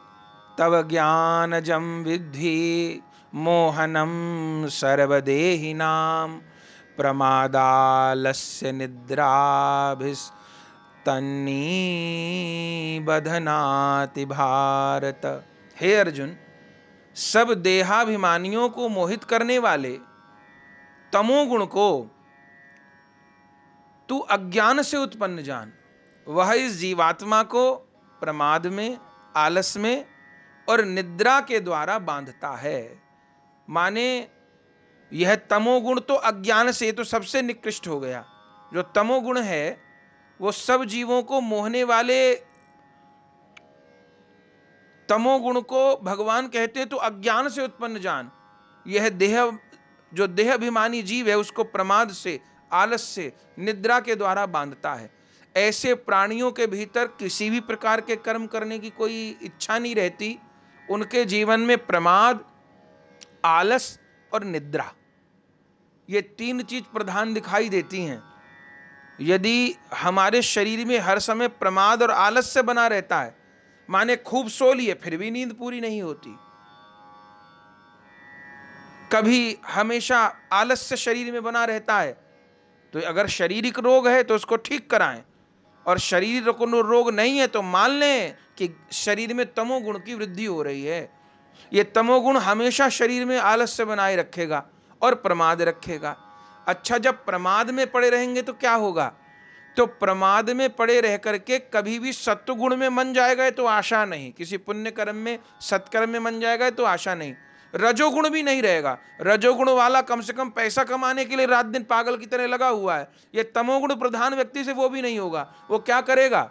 तव ज्ञानजं विद्धि मोहनम सर्वदेहिनां प्रमादालस्य निद्राभिस्तन्निबध्नाति भारत। हे अर्जुन, सब देहाभिमानियों को मोहित करने वाले तमोगुण को तू अज्ञान से उत्पन्न जान। वह इस जीवात्मा को प्रमाद में, आलस में और निद्रा के द्वारा बांधता है। माने यह तमोगुण तो अज्ञान से तो सबसे निकृष्ट हो गया, जो तमोगुण है वो सब जीवों को मोहने वाले तमोगुण को भगवान कहते हैं तो अज्ञान से उत्पन्न जान। यह देह, जो देह अभिमानी जीव है उसको प्रमाद से, आलस से, निद्रा के द्वारा बांधता है। ऐसे प्राणियों के भीतर किसी भी प्रकार के कर्म करने की कोई इच्छा नहीं रहती। उनके जीवन में प्रमाद, आलस और निद्रा, ये तीन चीज प्रधान दिखाई देती हैं। यदि हमारे शरीर में हर समय प्रमाद और आलस से बना रहता है, माने खूब सो लिए फिर भी नींद पूरी नहीं होती, कभी हमेशा आलस से शरीर में बना रहता है, तो अगर शारीरिक रोग है तो उसको ठीक कराएं, और शारीरिक रोग नहीं है तो मान लें कि शरीर में तमोगुण की वृद्धि हो रही है। ये तमोगुण हमेशा शरीर में आलस से बनाए रखेगा और प्रमाद रखेगा। अच्छा, जब प्रमाद में पड़े रहेंगे तो क्या होगा? तो प्रमाद में पड़े रह करके कभी भी सत्वगुण में मन जाएगा तो आशा नहीं, किसी पुण्य कर्म में, सत्कर्म में मन जाएगा तो आशा नहीं। रजोगुण भी नहीं रहेगा। रजोगुण वाला कम से कम पैसा कमाने के लिए रात दिन पागल की तरह लगा हुआ है। ये तमोगुण प्रधान व्यक्ति से वो भी नहीं होगा। वो क्या करेगा?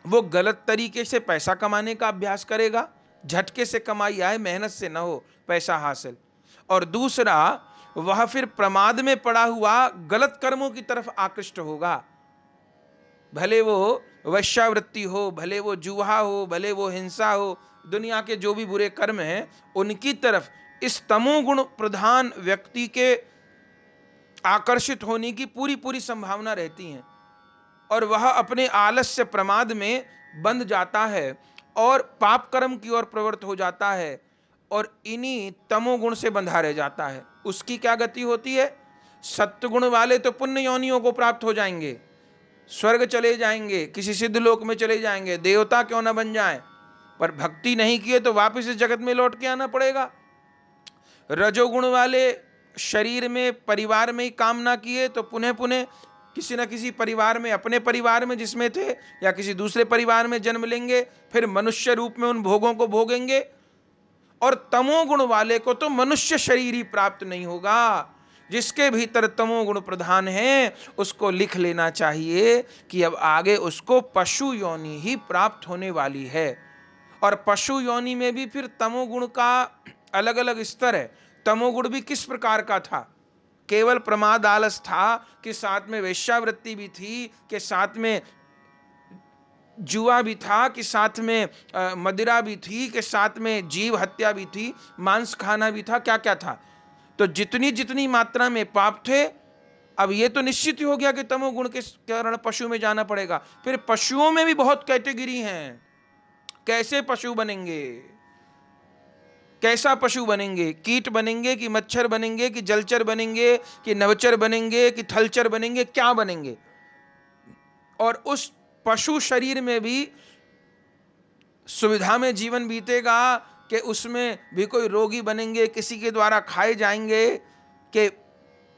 वो गलत तरीके से पैसा कमाने का अभ्यास करेगा, झटके से कमाई आए, मेहनत से ना हो पैसा हासिल। और दूसरा, वह फिर प्रमाद में पड़ा हुआ गलत कर्मों की तरफ आकृष्ट होगा। भले वो वैश्यावृत्ति हो, भले वो जुहा हो, भले वो हिंसा हो, दुनिया के जो भी बुरे कर्म हैं उनकी तरफ इस तमोगुण प्रधान व्यक्ति के आकर्षित होने की पूरी पूरी संभावना रहती है, और वह अपने आलस्य प्रमाद में बंध जाता है और पाप कर्म की ओर प्रवृत्त हो जाता है, और इन्हीं तमोगुण से बंधा रह जाता है। उसकी क्या गति होती है? सत्वगुण वाले तो पुण्य योनियों को प्राप्त हो जाएंगे, स्वर्ग चले जाएंगे, किसी सिद्ध लोक में चले जाएंगे, देवता क्यों ना बन जाएं, पर भक्ति नहीं किए तो वापस इस जगत में लौट के आना पड़ेगा। रजोगुण वाले शरीर में, परिवार में ही काम ना किए तो पुनः पुनः किसी न किसी परिवार में, अपने परिवार में जिसमें थे या किसी दूसरे परिवार में जन्म लेंगे, फिर मनुष्य रूप में उन भोगों को भोगेंगे। और तमोगुण वाले को तो मनुष्य शरीर ही प्राप्त नहीं होगा। जिसके भीतर तमोगुण प्रधान है उसको लिख लेना चाहिए कि अब आगे उसको पशु योनि ही प्राप्त होने वाली है। और पशु योनि में भी फिर तमोगुण का अलग अलग स्तर है। तमोगुण भी किस प्रकार का था? केवल प्रमाद आलस था कि साथ में वेश्यावृत्ति भी थी, कि साथ में जुआ भी था, कि साथ में मदिरा भी थी, कि साथ में जीव हत्या भी थी, मांस खाना भी था, क्या क्या था। तो जितनी जितनी मात्रा में पाप थे, अब ये तो निश्चित ही हो गया कि तमोगुण के कारण पशु में जाना पड़ेगा। फिर पशुओं में भी बहुत कैटेगरी हैं। कैसे पशु बनेंगे? कैसा पशु बनेंगे? कीट बनेंगे कि मच्छर बनेंगे कि जलचर बनेंगे कि नवचर बनेंगे कि थलचर बनेंगे, क्या बनेंगे? और उस पशु शरीर में भी सुविधा में जीवन बीतेगा कि उसमें भी कोई रोगी बनेंगे, किसी के द्वारा खाए जाएंगे, कि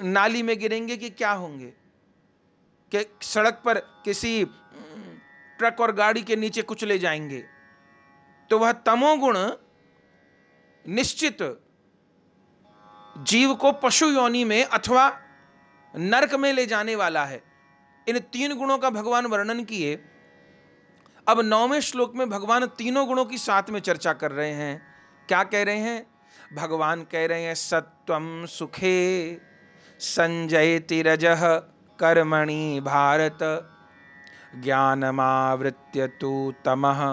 नाली में गिरेंगे, कि क्या होंगे, कि सड़क पर किसी ट्रक और गाड़ी के नीचे कुचले जाएंगे। तो वह तमोगुण निश्चित जीव को पशु योनि में अथवा नरक में ले जाने वाला है। इन तीन गुणों का भगवान वर्णन किए। अब 9वें श्लोक में भगवान तीनों गुणों की साथ में चर्चा कर रहे हैं। क्या कह रहे हैं? भगवान कह रहे हैं सत्वं सुखे संजयति रजः कर्मणि भारत ज्ञानमावृत्य तु तमः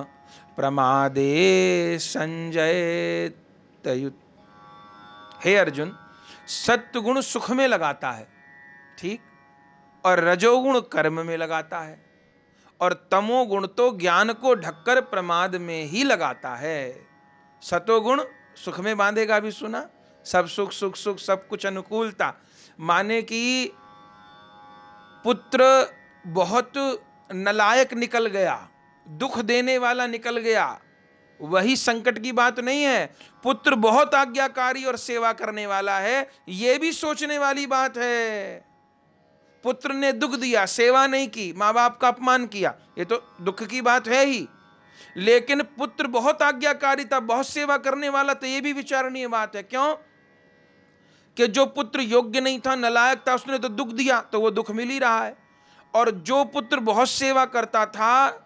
प्रमादे संजयत्युत। हे अर्जुन, सत्वगुण सुख में लगाता है, ठीक, और रजोगुण कर्म में लगाता है, और तमोगुण तो ज्ञान को ढककर प्रमाद में ही लगाता है। सतोगुण सुख में बांधेगा, भी सुना, सब सुख सुख सुख, सब कुछ अनुकूलता, माने कि पुत्र बहुत नलायक निकल गया, दुख देने वाला निकल गया, वही संकट की बात नहीं है। पुत्र बहुत आज्ञाकारी और सेवा करने वाला है, यह भी सोचने वाली बात है। पुत्र ने दुख दिया, सेवा नहीं की, माँ बाप का अपमान किया, ये तो दुख की बात है ही। लेकिन पुत्र बहुत आज्ञाकारी था, बहुत सेवा करने वाला, तो ये भी विचारणीय बात है। क्यों? कि जो पुत्र योग्य नहीं था, नालायक था, उसने तो दुख दिया, तो वो दुख मिल ही रहा है। और जो पुत्र बहुत सेवा करता था,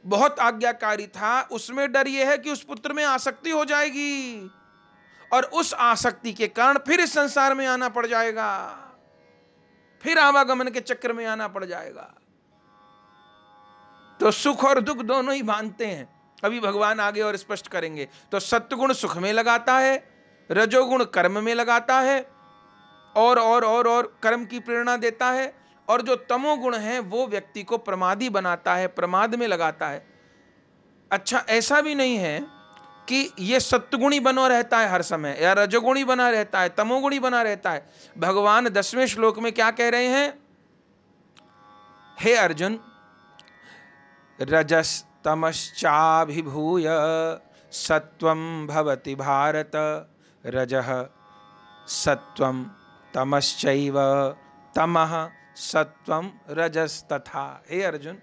बहुत आज्ञाकारी था, उसमें डर यह है कि उस पुत्र में आसक्ति हो जाएगी और उस आसक्ति के कारण फिर इस संसार में आना पड़ जाएगा, फिर आवागमन के चक्र में आना पड़ जाएगा। तो सुख और दुख दोनों ही बांधते हैं। अभी भगवान आगे और स्पष्ट करेंगे। तो सत्वगुण सुख में लगाता है, रजोगुण कर्म में लगाता है और कर्म की प्रेरणा देता है, और जो तमोगुण है वो व्यक्ति को प्रमादी बनाता है, प्रमाद में लगाता है। अच्छा, ऐसा भी नहीं है कि ये सत्वगुणी बना रहता है हर समय, या रजोगुणी बना रहता है, तमोगुणी बना रहता है। भगवान 10वें श्लोक में क्या कह रहे हैं? हे अर्जुन, रजस तमश्चाभिभूय सत्वं भवति भारत, रजः सत्वं तमश्चैव तमः सत्वं रजस्तथा। हे अर्जुन,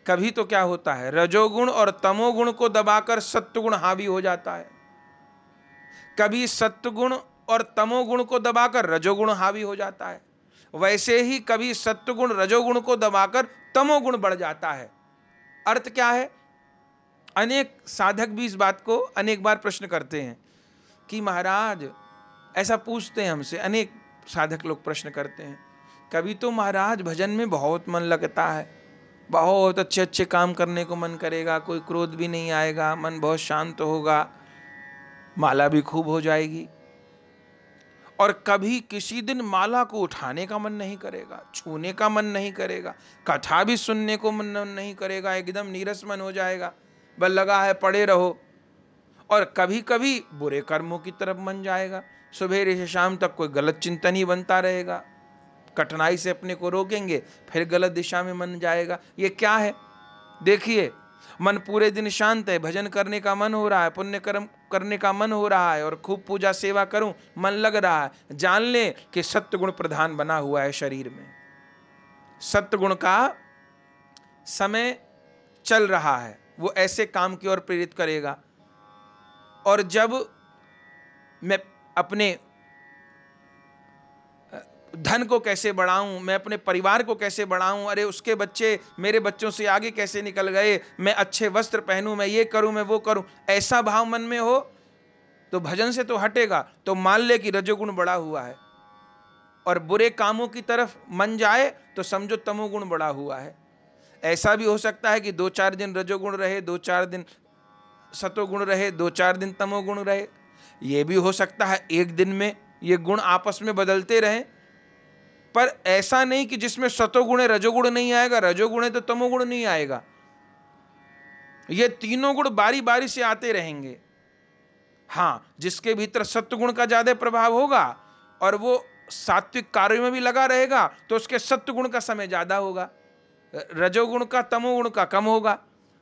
कभी तो क्या होता है, रजोगुण और तमोगुण को दबाकर सत्वगुण हावी हो जाता है, कभी सत्वगुण और तमोगुण को दबाकर रजोगुण हावी हो जाता है। वैसे ही कभी सत्वगुण रजोगुण को दबाकर तमोगुण बढ़ जाता है। अर्थ क्या है? अनेक साधक भी इस बात को अनेक बार प्रश्न करते हैं कि महाराज, ऐसा पूछते हैं हमसे, अनेक साधक लोग प्रश्न करते हैं, कभी तो महाराज भजन में बहुत मन लगता है, बहुत अच्छे अच्छे काम करने को मन करेगा, कोई क्रोध भी नहीं आएगा, मन बहुत शांत होगा, माला भी खूब हो जाएगी, और कभी किसी दिन माला को उठाने का मन नहीं करेगा, छूने का मन नहीं करेगा, कथा भी सुनने को मन नहीं करेगा, एकदम नीरस मन हो जाएगा, बस लगा है पड़े रहो। और कभी कभी बुरे कर्मों की तरफ मन जाएगा, सुबह से शाम तक कोई गलत चिंतन ही बनता रहेगा, कठिनाई से अपने को रोकेंगे, फिर गलत दिशा में मन जाएगा। ये क्या है? देखिए, मन पूरे दिन शांत है, भजन करने का मन हो रहा है, पुण्य कर्म करने का मन हो रहा है, और खूब पूजा सेवा करूं, मन लग रहा है, जान ले कि सत्वगुण प्रधान बना हुआ है शरीर में, सत्वगुण का समय चल रहा है, वो ऐसे काम की ओर प्रेरित करेगा। और जब मैं अपने धन को कैसे बढ़ाऊं, मैं अपने परिवार को कैसे बढ़ाऊं, अरे उसके बच्चे मेरे बच्चों से आगे कैसे निकल गए, मैं अच्छे वस्त्र पहनूं, मैं ये करूं, मैं वो करूं, ऐसा भाव मन में हो तो भजन से तो हटेगा। तो मान ले कि रजोगुण बढ़ा हुआ है, और बुरे कामों की तरफ मन जाए तो समझो तमोगुण बढ़ा हुआ है। ऐसा भी हो सकता है कि 2-4 दिन रजोगुण रहे, 2-4 दिन सतोगुण रहे, 2-4 दिन तमोगुण रहे। यह भी हो सकता है एक दिन में ये गुण आपस में बदलते रहें, पर ऐसा नहीं कि जिसमें सतोगुण है रजोगुण नहीं आएगा, रजोगुण है तो तमोगुण नहीं आएगा। ये तीनों गुण बारी बारी से आते रहेंगे। हाँ, जिसके भीतर सत्वगुण का ज्यादा प्रभाव होगा और वो सात्विक कार्यों में भी लगा रहेगा तो उसके सत्वगुण का समय ज्यादा होगा, रजोगुण का तमोगुण का कम होगा।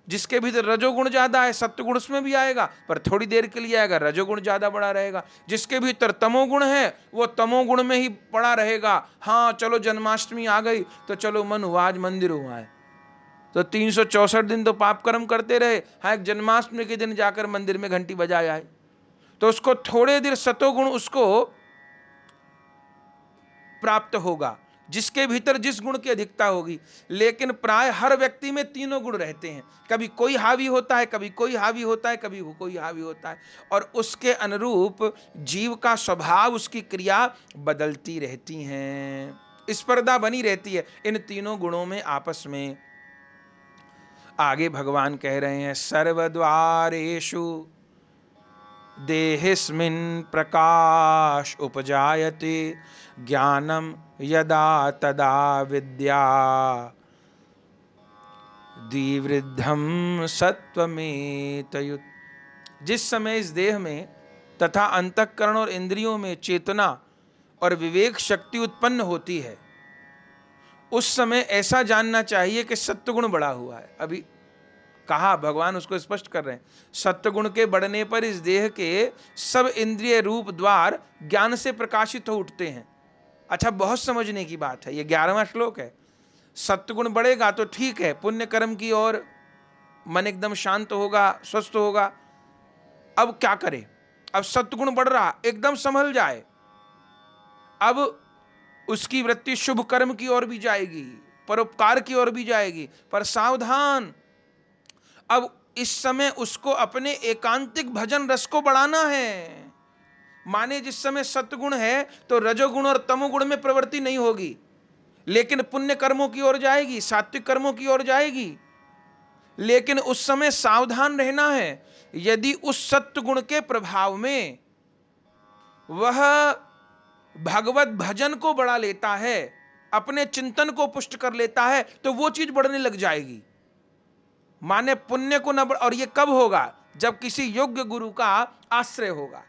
जिसके भीतर रजोगुण ज्यादा है, सत्वगुण उसमें भी आएगा पर थोड़ी देर के लिए आएगा, रजोगुण ज्यादा बड़ा रहेगा। जिसके भीतर तमोगुण है वो तमोगुण में ही पड़ा रहेगा। हाँ चलो जन्माष्टमी आ गई तो चलो मन हुआ आज मंदिर हुआ है, तो 364 दिन तो पाप कर्म करते रहे, हाँ एक जन्माष्टमी के दिन जाकर मंदिर में घंटी बजा जाए तो उसको थोड़े देर सतोगुण उसको प्राप्त होगा, जिसके भीतर जिस गुण की अधिकता होगी। लेकिन प्राय हर व्यक्ति में तीनों गुण रहते हैं, कभी कोई हावी होता है, कभी कोई हावी होता है, कभी कोई हावी होता है, और उसके अनुरूप जीव का स्वभाव, उसकी क्रिया बदलती रहती हैं, स्पर्धा बनी रहती है इन तीनों गुणों में आपस में। आगे भगवान कह रहे हैं, सर्वद्वारेषु देहिस्मिन् प्रकाश उपजायते ज्ञानम यदा तदा विद्या द्विवृद्धम सत्वमेतयुत। जिस समय इस देह में तथा अंतःकरण और इंद्रियों में चेतना और विवेक शक्ति उत्पन्न होती है, उस समय ऐसा जानना चाहिए कि सत्वगुण बढ़ा हुआ है। अभी कहा, भगवान उसको स्पष्ट कर रहे हैं, सत्वगुण के बढ़ने पर इस देह के सब इंद्रिय रूप द्वार ज्ञान से प्रकाशित हो उठते हैं। अच्छा, बहुत समझने की बात है, ये 11वां श्लोक है। सत्वगुण बढ़ेगा तो ठीक है, पुण्य कर्म की ओर मन एकदम शांत होगा, स्वस्थ होगा। अब क्या करे? अब सत्वगुण बढ़ रहा, एकदम संभल जाए, अब उसकी वृत्ति शुभ कर्म की ओर भी जाएगी, परोपकार की ओर भी जाएगी। पर सावधान, अब इस समय उसको अपने एकांतिक भजन रस को बढ़ाना है। माने जिस समय सत्गुण है तो रजोगुण और तमोगुण में प्रवृत्ति नहीं होगी, लेकिन पुण्य कर्मों की ओर जाएगी, सात्विक कर्मों की ओर जाएगी। लेकिन उस समय सावधान रहना है, यदि उस सत्गुण के प्रभाव में वह भगवत भजन को बढ़ा लेता है, अपने चिंतन को पुष्ट कर लेता है, तो वो चीज बढ़ने लग जाएगी। माने पुण्य को न बढ़, और ये कब होगा? जब किसी योग्य गुरु का आश्रय होगा,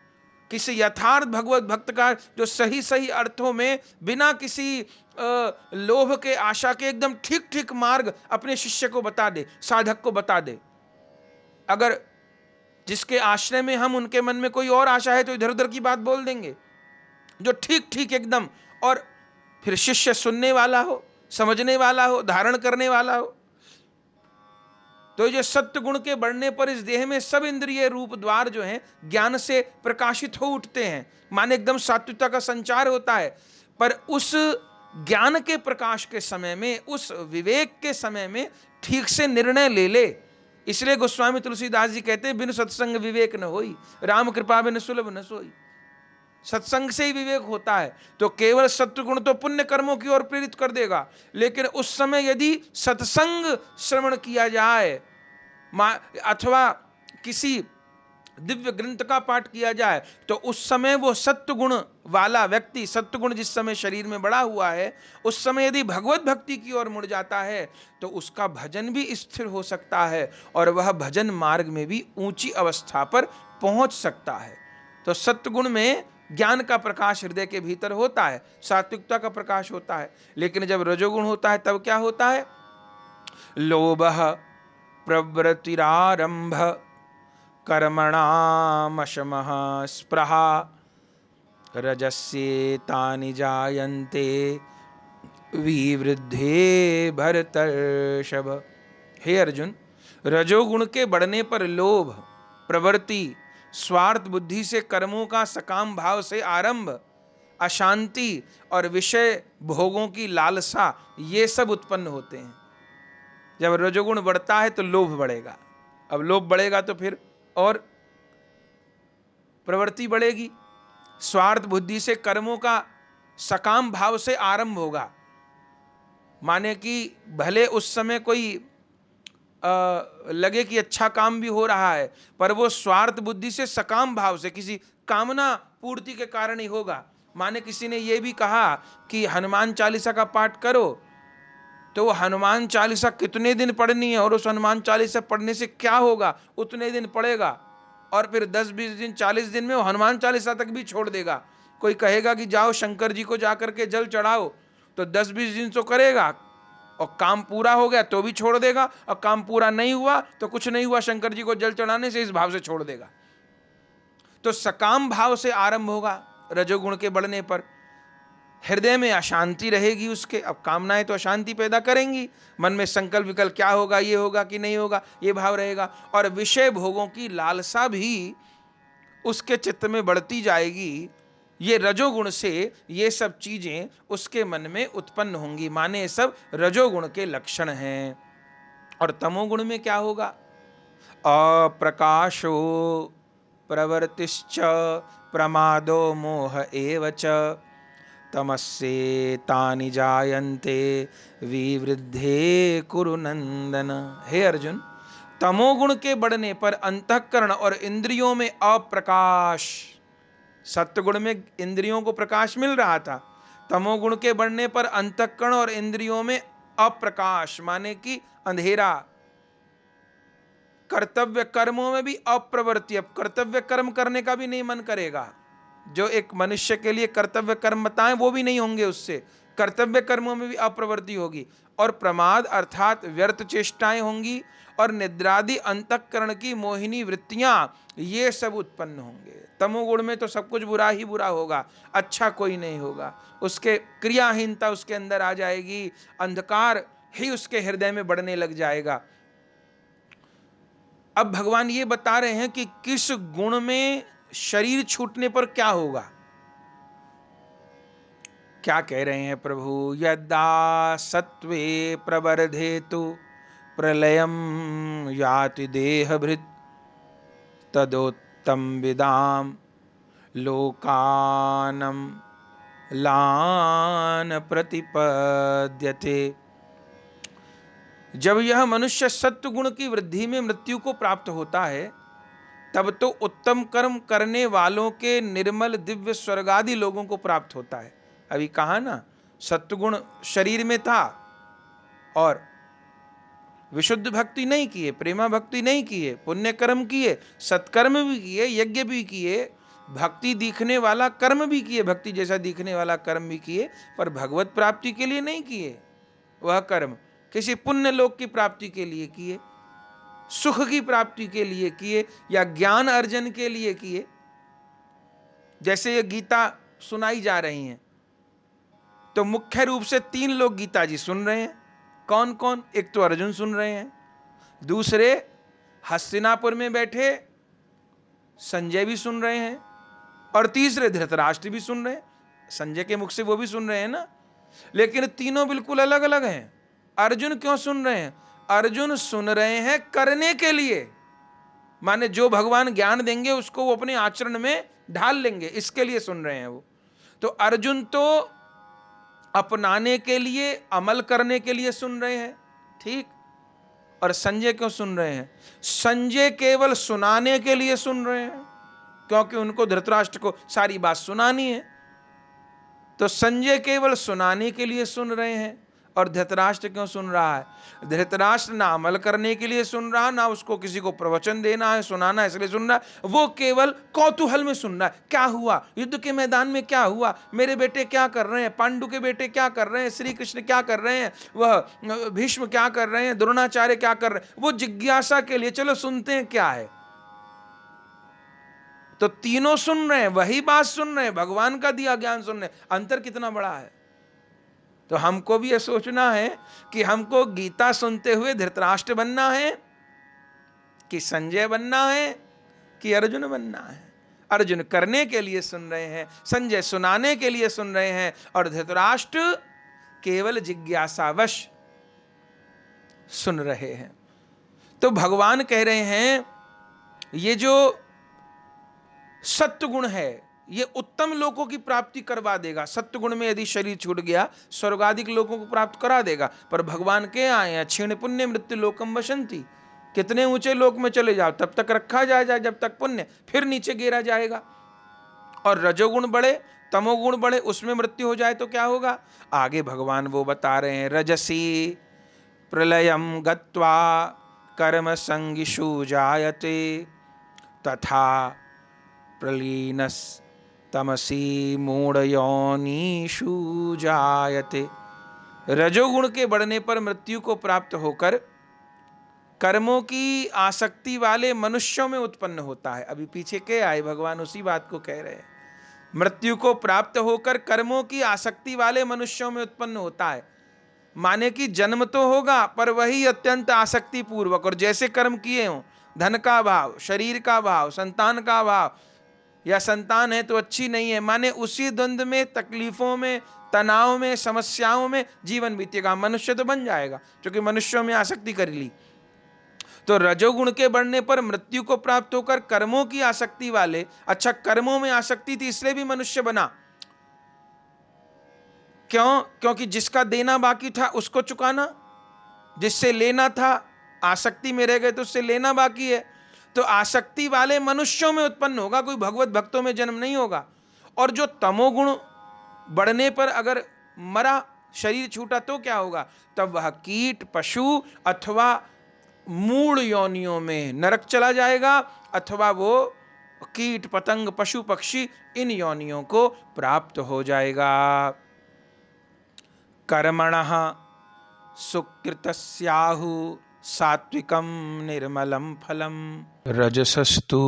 किसी यथार्थ भगवत भक्त का, जो सही सही अर्थों में बिना किसी लोभ के, आशा के, एकदम ठीक ठीक मार्ग अपने शिष्य को बता दे, साधक को बता दे। अगर जिसके आश्रय में हम, उनके मन में कोई और आशा है तो इधर उधर की बात बोल देंगे, जो ठीक ठीक एकदम, और फिर शिष्य सुनने वाला हो, समझने वाला हो, धारण करने वाला हो। तो ये सत्य गुण के बढ़ने पर इस देह में सब इंद्रिय रूप द्वार जो हैं ज्ञान से प्रकाशित हो उठते हैं, माने एकदम सात्विकता का संचार होता है। पर उस ज्ञान के प्रकाश के समय में, उस विवेक के समय में ठीक से निर्णय ले ले। इसलिए गोस्वामी तुलसीदास जी कहते हैं, बिन सत्संग विवेक न होई, राम कृपा बिन सुलभ न सोई। सत्संग से ही विवेक होता है। तो केवल सत्व गुण तो पुण्य कर्मों की ओर प्रेरित कर देगा, लेकिन उस समय यदि सत्संग श्रवण किया जाए, अथवा किसी दिव्य ग्रंथ का पाठ किया जाए, तो उस समय वो सत्व गुण वाला व्यक्ति, सत्व गुण जिस समय शरीर में बढ़ा हुआ है, उस समय यदि भगवत भक्ति की ओर मुड़ जाता है तो उसका भजन भी स्थिर हो सकता है, और वह भजन मार्ग में भी ऊंची अवस्था पर पहुंच सकता है। तो सत्वगुण में ज्ञान का प्रकाश हृदय के भीतर होता है, सात्विकता का प्रकाश होता है। लेकिन जब रजोगुण होता है तब क्या होता है? लोभः प्रवृत्तिरारंभ कर्मणामशमः स्पृहा रजस्येतानि जायन्ते विवृद्धे भरतर्षभ। हे अर्जुन, रजोगुण के बढ़ने पर लोभ, प्रवृत्ति, स्वार्थ बुद्धि से कर्मों का सकाम भाव से आरंभ, अशांति और विषय भोगों की लालसा, ये सब उत्पन्न होते हैं। जब रजोगुण बढ़ता है तो लोभ बढ़ेगा, अब लोभ बढ़ेगा तो फिर और प्रवृत्ति बढ़ेगी, स्वार्थ बुद्धि से कर्मों का सकाम भाव से आरंभ होगा। माने कि भले उस समय कोई लगे कि अच्छा काम भी हो रहा है, पर वो स्वार्थ बुद्धि से सकाम भाव से किसी कामना पूर्ति के कारण ही होगा। माने किसी ने ये भी कहा कि हनुमान चालीसा का पाठ करो, तो वो हनुमान चालीसा कितने दिन पढ़नी है और उस हनुमान चालीसा पढ़ने से क्या होगा, उतने दिन पढ़ेगा, और फिर 10-20 दिन 40 दिन में वो हनुमान चालीसा तक भी छोड़ देगा। कोई कहेगा कि जाओ शंकर जी को जाकर के जल चढ़ाओ, तो 10-20 दिन तो करेगा, और काम पूरा हो गया तो भी छोड़ देगा, और काम पूरा नहीं हुआ तो कुछ नहीं हुआ शंकर जी को जल चढ़ाने से, इस भाव से छोड़ देगा। तो सकाम भाव से आरंभ होगा रजोगुण के बढ़ने पर। हृदय में अशांति रहेगी उसके, अब कामनाएं तो अशांति पैदा करेंगी, मन में संकल्प विकल्प क्या होगा, ये होगा कि नहीं होगा, ये भाव रहेगा, और विषय भोगों की लालसा भी उसके चित्त में बढ़ती जाएगी। ये रजोगुण से ये सब चीजें उसके मन में उत्पन्न होंगी, माने ये सब रजोगुण के लक्षण हैं। और तमोगुण में क्या होगा? अप्रकाशो प्रवृत्तिश्च प्रमादो मोह एव च तमस्येतानि जायन्ते विवृद्धे कुरु नंदन। हे अर्जुन, तमोगुण के बढ़ने पर अंतःकरण और इंद्रियों में अप्रकाश, सत्वगुण में इंद्रियों को प्रकाश मिल रहा था, तमोगुण के बढ़ने पर अंतःकरण और इंद्रियों में अप्रकाश, माने कि अंधेरा, कर्तव्य कर्मों में भी अप्रवृत्ति, अब कर्तव्य कर्म करने का भी नहीं मन करेगा। जो एक मनुष्य के लिए कर्तव्य कर्म बताएं वो भी नहीं होंगे उससे, कर्तव्य कर्मों में भी अप्रवृत्ति होगी, और प्रमाद अर्थात व्यर्थ चेष्टाएं होंगी, और निद्रादि अंतःकरण की मोहिनी वृत्तियां, ये सब उत्पन्न होंगे। तमोगुण में तो सब कुछ बुरा ही बुरा होगा, अच्छा कोई नहीं होगा, उसके क्रियाहीनता उसके अंदर आ जाएगी, अंधकार ही उसके हृदय में बढ़ने लग जाएगा। अब भगवान ये बता रहे हैं कि किस गुण में शरीर छूटने पर क्या होगा। क्या कह रहे हैं प्रभु? यदा सत्वे प्रवर्धेतु प्रलयम याति देहभृत तदोत्तम विदाम लोकानम लान प्रतिपद्यते। जब यह मनुष्य सत्व गुण की वृद्धि में मृत्यु को प्राप्त होता है, तब तो उत्तम कर्म करने वालों के निर्मल दिव्य स्वर्गादि लोगों को प्राप्त होता है। अभी कहा ना, सत्वगुण शरीर में था और विशुद्ध भक्ति नहीं किए, प्रेमा भक्ति नहीं किए, पुण्य कर्म किए, सत्कर्म भी किए, यज्ञ भी किए, भक्ति दिखने वाला कर्म भी किए, भक्ति जैसा दिखने वाला कर्म भी किए, पर भगवत प्राप्ति के लिए नहीं किए। वह कर्म किसी पुण्य लोक की प्राप्ति के लिए किए, सुख की प्राप्ति के लिए किए, या ज्ञान अर्जन के लिए किए। जैसे ये गीता सुनाई जा रही है, तो मुख्य रूप से 3 लोग गीता जी सुन रहे हैं। कौन कौन? एक तो अर्जुन सुन रहे हैं, दूसरे हस्तिनापुर में बैठे संजय भी सुन रहे हैं, और तीसरे धृतराष्ट्र भी सुन रहे हैं। संजय के मुख से वो भी सुन रहे हैं ना, लेकिन तीनों बिल्कुल अलग अलग हैं। अर्जुन क्यों सुन रहे हैं? अर्जुन सुन रहे हैं करने के लिए, माने जो भगवान ज्ञान देंगे उसको वो अपने आचरण में ढाल लेंगे, इसके लिए सुन रहे हैं वो। तो अर्जुन तो अपनाने के लिए, अमल करने के लिए सुन रहे हैं, ठीक। और संजय क्यों सुन रहे हैं? संजय केवल सुनाने के लिए सुन रहे हैं, क्योंकि उनको धृतराष्ट्र को सारी बात सुनानी है। तो संजय केवल सुनाने के लिए सुन रहे हैं। और धृतराष्ट्र क्यों सुन रहा है? धृतराष्ट्र ना अमल करने के लिए सुन रहा, ना उसको किसी को प्रवचन देना है, सुनाना है, इसलिए सुन रहा है। वो केवल कौतूहल में सुन रहा है, क्या हुआ युद्ध के मैदान में, क्या हुआ, मेरे बेटे क्या कर रहे हैं, पांडु के बेटे क्या कर रहे हैं, श्री कृष्ण क्या कर रहे हैं, वह भीष्म क्या कर रहे हैं, द्रोणाचार्य क्या कर रहे हैं। वो जिज्ञासा के लिए, चलो सुनते हैं क्या है। तो तीनों सुन रहे हैं, वही बात सुन रहे हैं, भगवान का दिया ज्ञान सुन रहे हैं। अंतर कितना बड़ा है। तो हमको भी यह सोचना है कि हमको गीता सुनते हुए धृतराष्ट्र बनना है कि संजय बनना है कि अर्जुन बनना है। अर्जुन करने के लिए सुन रहे हैं, संजय सुनाने के लिए सुन रहे हैं, और धृतराष्ट्र केवल जिज्ञासावश सुन रहे हैं। तो भगवान कह रहे हैं ये जो सत्वगुण है ये उत्तम लोकों की प्राप्ति करवा देगा। सत्वगुण में यदि शरीर छूट गया, स्वर्गाधिक लोकों को प्राप्त करा देगा। पर भगवान के आए हैं क्षीण पुण्य मृत्यु लोकम वसंती, कितने ऊंचे लोक में चले जाओ तब तक रखा जाए जब तक पुण्य, फिर नीचे गिरा जाएगा। और रजोगुण बढ़े, तमोगुण बढ़े, उसमें मृत्यु हो जाए तो क्या होगा? आगे भगवान वो बता रहे हैं, रजसी प्रलयम गत्वा कर्म संगिषु जायते तथा प्रलीनस तमसी मूढ़योनिषु जायते। रजोगुण के बढ़ने पर मृत्यु को प्राप्त होकर कर्मों की आसक्ति वाले मनुष्यों में उत्पन्न होता है। अभी पीछे के आए भगवान उसी बात को कह रहे हैं। मृत्यु को प्राप्त होकर कर्मों की आसक्ति वाले मनुष्यों में उत्पन्न होता है, माने कि जन्म तो होगा पर वही अत्यंत आसक्ति पूर्वक, और जैसे कर्म किए हों, धन का भाव, शरीर का भाव, संतान का भाव, या संतान है तो अच्छी नहीं है, माने उसी द्वंद्व में, तकलीफों में, तनाव में, समस्याओं में जीवन बीतेगा। मनुष्य तो बन जाएगा क्योंकि मनुष्यों में आसक्ति कर ली। तो रजोगुण के बढ़ने पर मृत्यु को प्राप्त होकर कर्मों की आसक्ति वाले, अच्छा कर्मों में आसक्ति थी इसलिए भी मनुष्य बना, क्यों? क्योंकि जिसका देना बाकी था उसको चुकाना, जिससे लेना था, आसक्ति में रह गए तो उससे लेना बाकी है, तो आसक्ति वाले मनुष्यों में उत्पन्न होगा, कोई भगवत भक्तों में जन्म नहीं होगा। और जो तमोगुण बढ़ने पर अगर मरा, शरीर छूटा तो क्या होगा? तब वह कीट, पशु अथवा मूढ़ योनियों में नरक चला जाएगा, अथवा वो कीट, पतंग, पशु, पक्षी इन योनियों को प्राप्त हो जाएगा। कर्मणः सुकृतस्याहु सात्विकम निर्मलम फलम रजसस्तु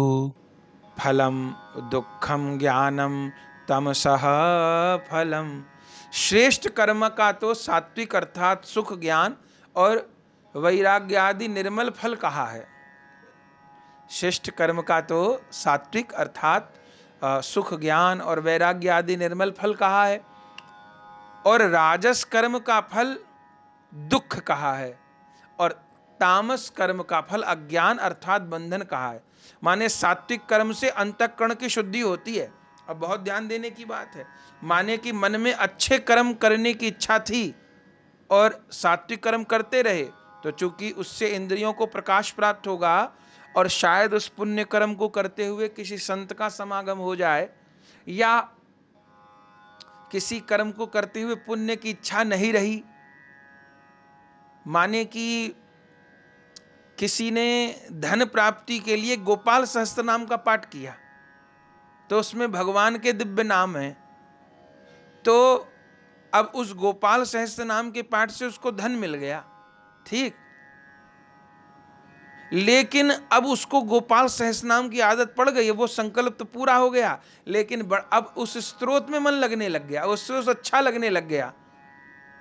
फलम दुखम ज्ञानम तमसः फलम। श्रेष्ठ कर्म का तो सात्विक अर्थात सुख, ज्ञान और वैराग्य आदि निर्मल फल कहा है। श्रेष्ठ कर्म का तो सात्विक अर्थात सुख, ज्ञान और वैराग्य आदि निर्मल फल कहा है। और राजस कर्म का फल दुख कहा है, और तामस कर्म का फल अज्ञान अर्थात बंधन कहा है। माने सात्विक कर्म से अंतःकरण की शुद्धि होती है। अब बहुत ध्यान देने की बात है। माने कि मन में अच्छे कर्म करने की इच्छा थी और सात्विक कर्म करते रहे, तो चूंकि उससे इंद्रियों को प्रकाश प्राप्त होगा, और शायद उस पुण्य कर्म को करते हुए किसी संत का समागम हो जाए, या किसी कर्म को करते हुए पुण्य की इच्छा नहीं रही। माने कि किसी ने धन प्राप्ति के लिए गोपाल सहस्त्र नाम का पाठ किया, तो उसमें भगवान के दिव्य नाम है, तो अब उस गोपाल सहस्त्र नाम के पाठ से उसको धन मिल गया, ठीक। लेकिन अब उसको गोपाल सहस्रनाम की आदत पड़ गई है, वो संकल्प तो पूरा हो गया, लेकिन अब उस स्त्रोत में मन लगने लग गया, उससे उस अच्छा लगने लग गया।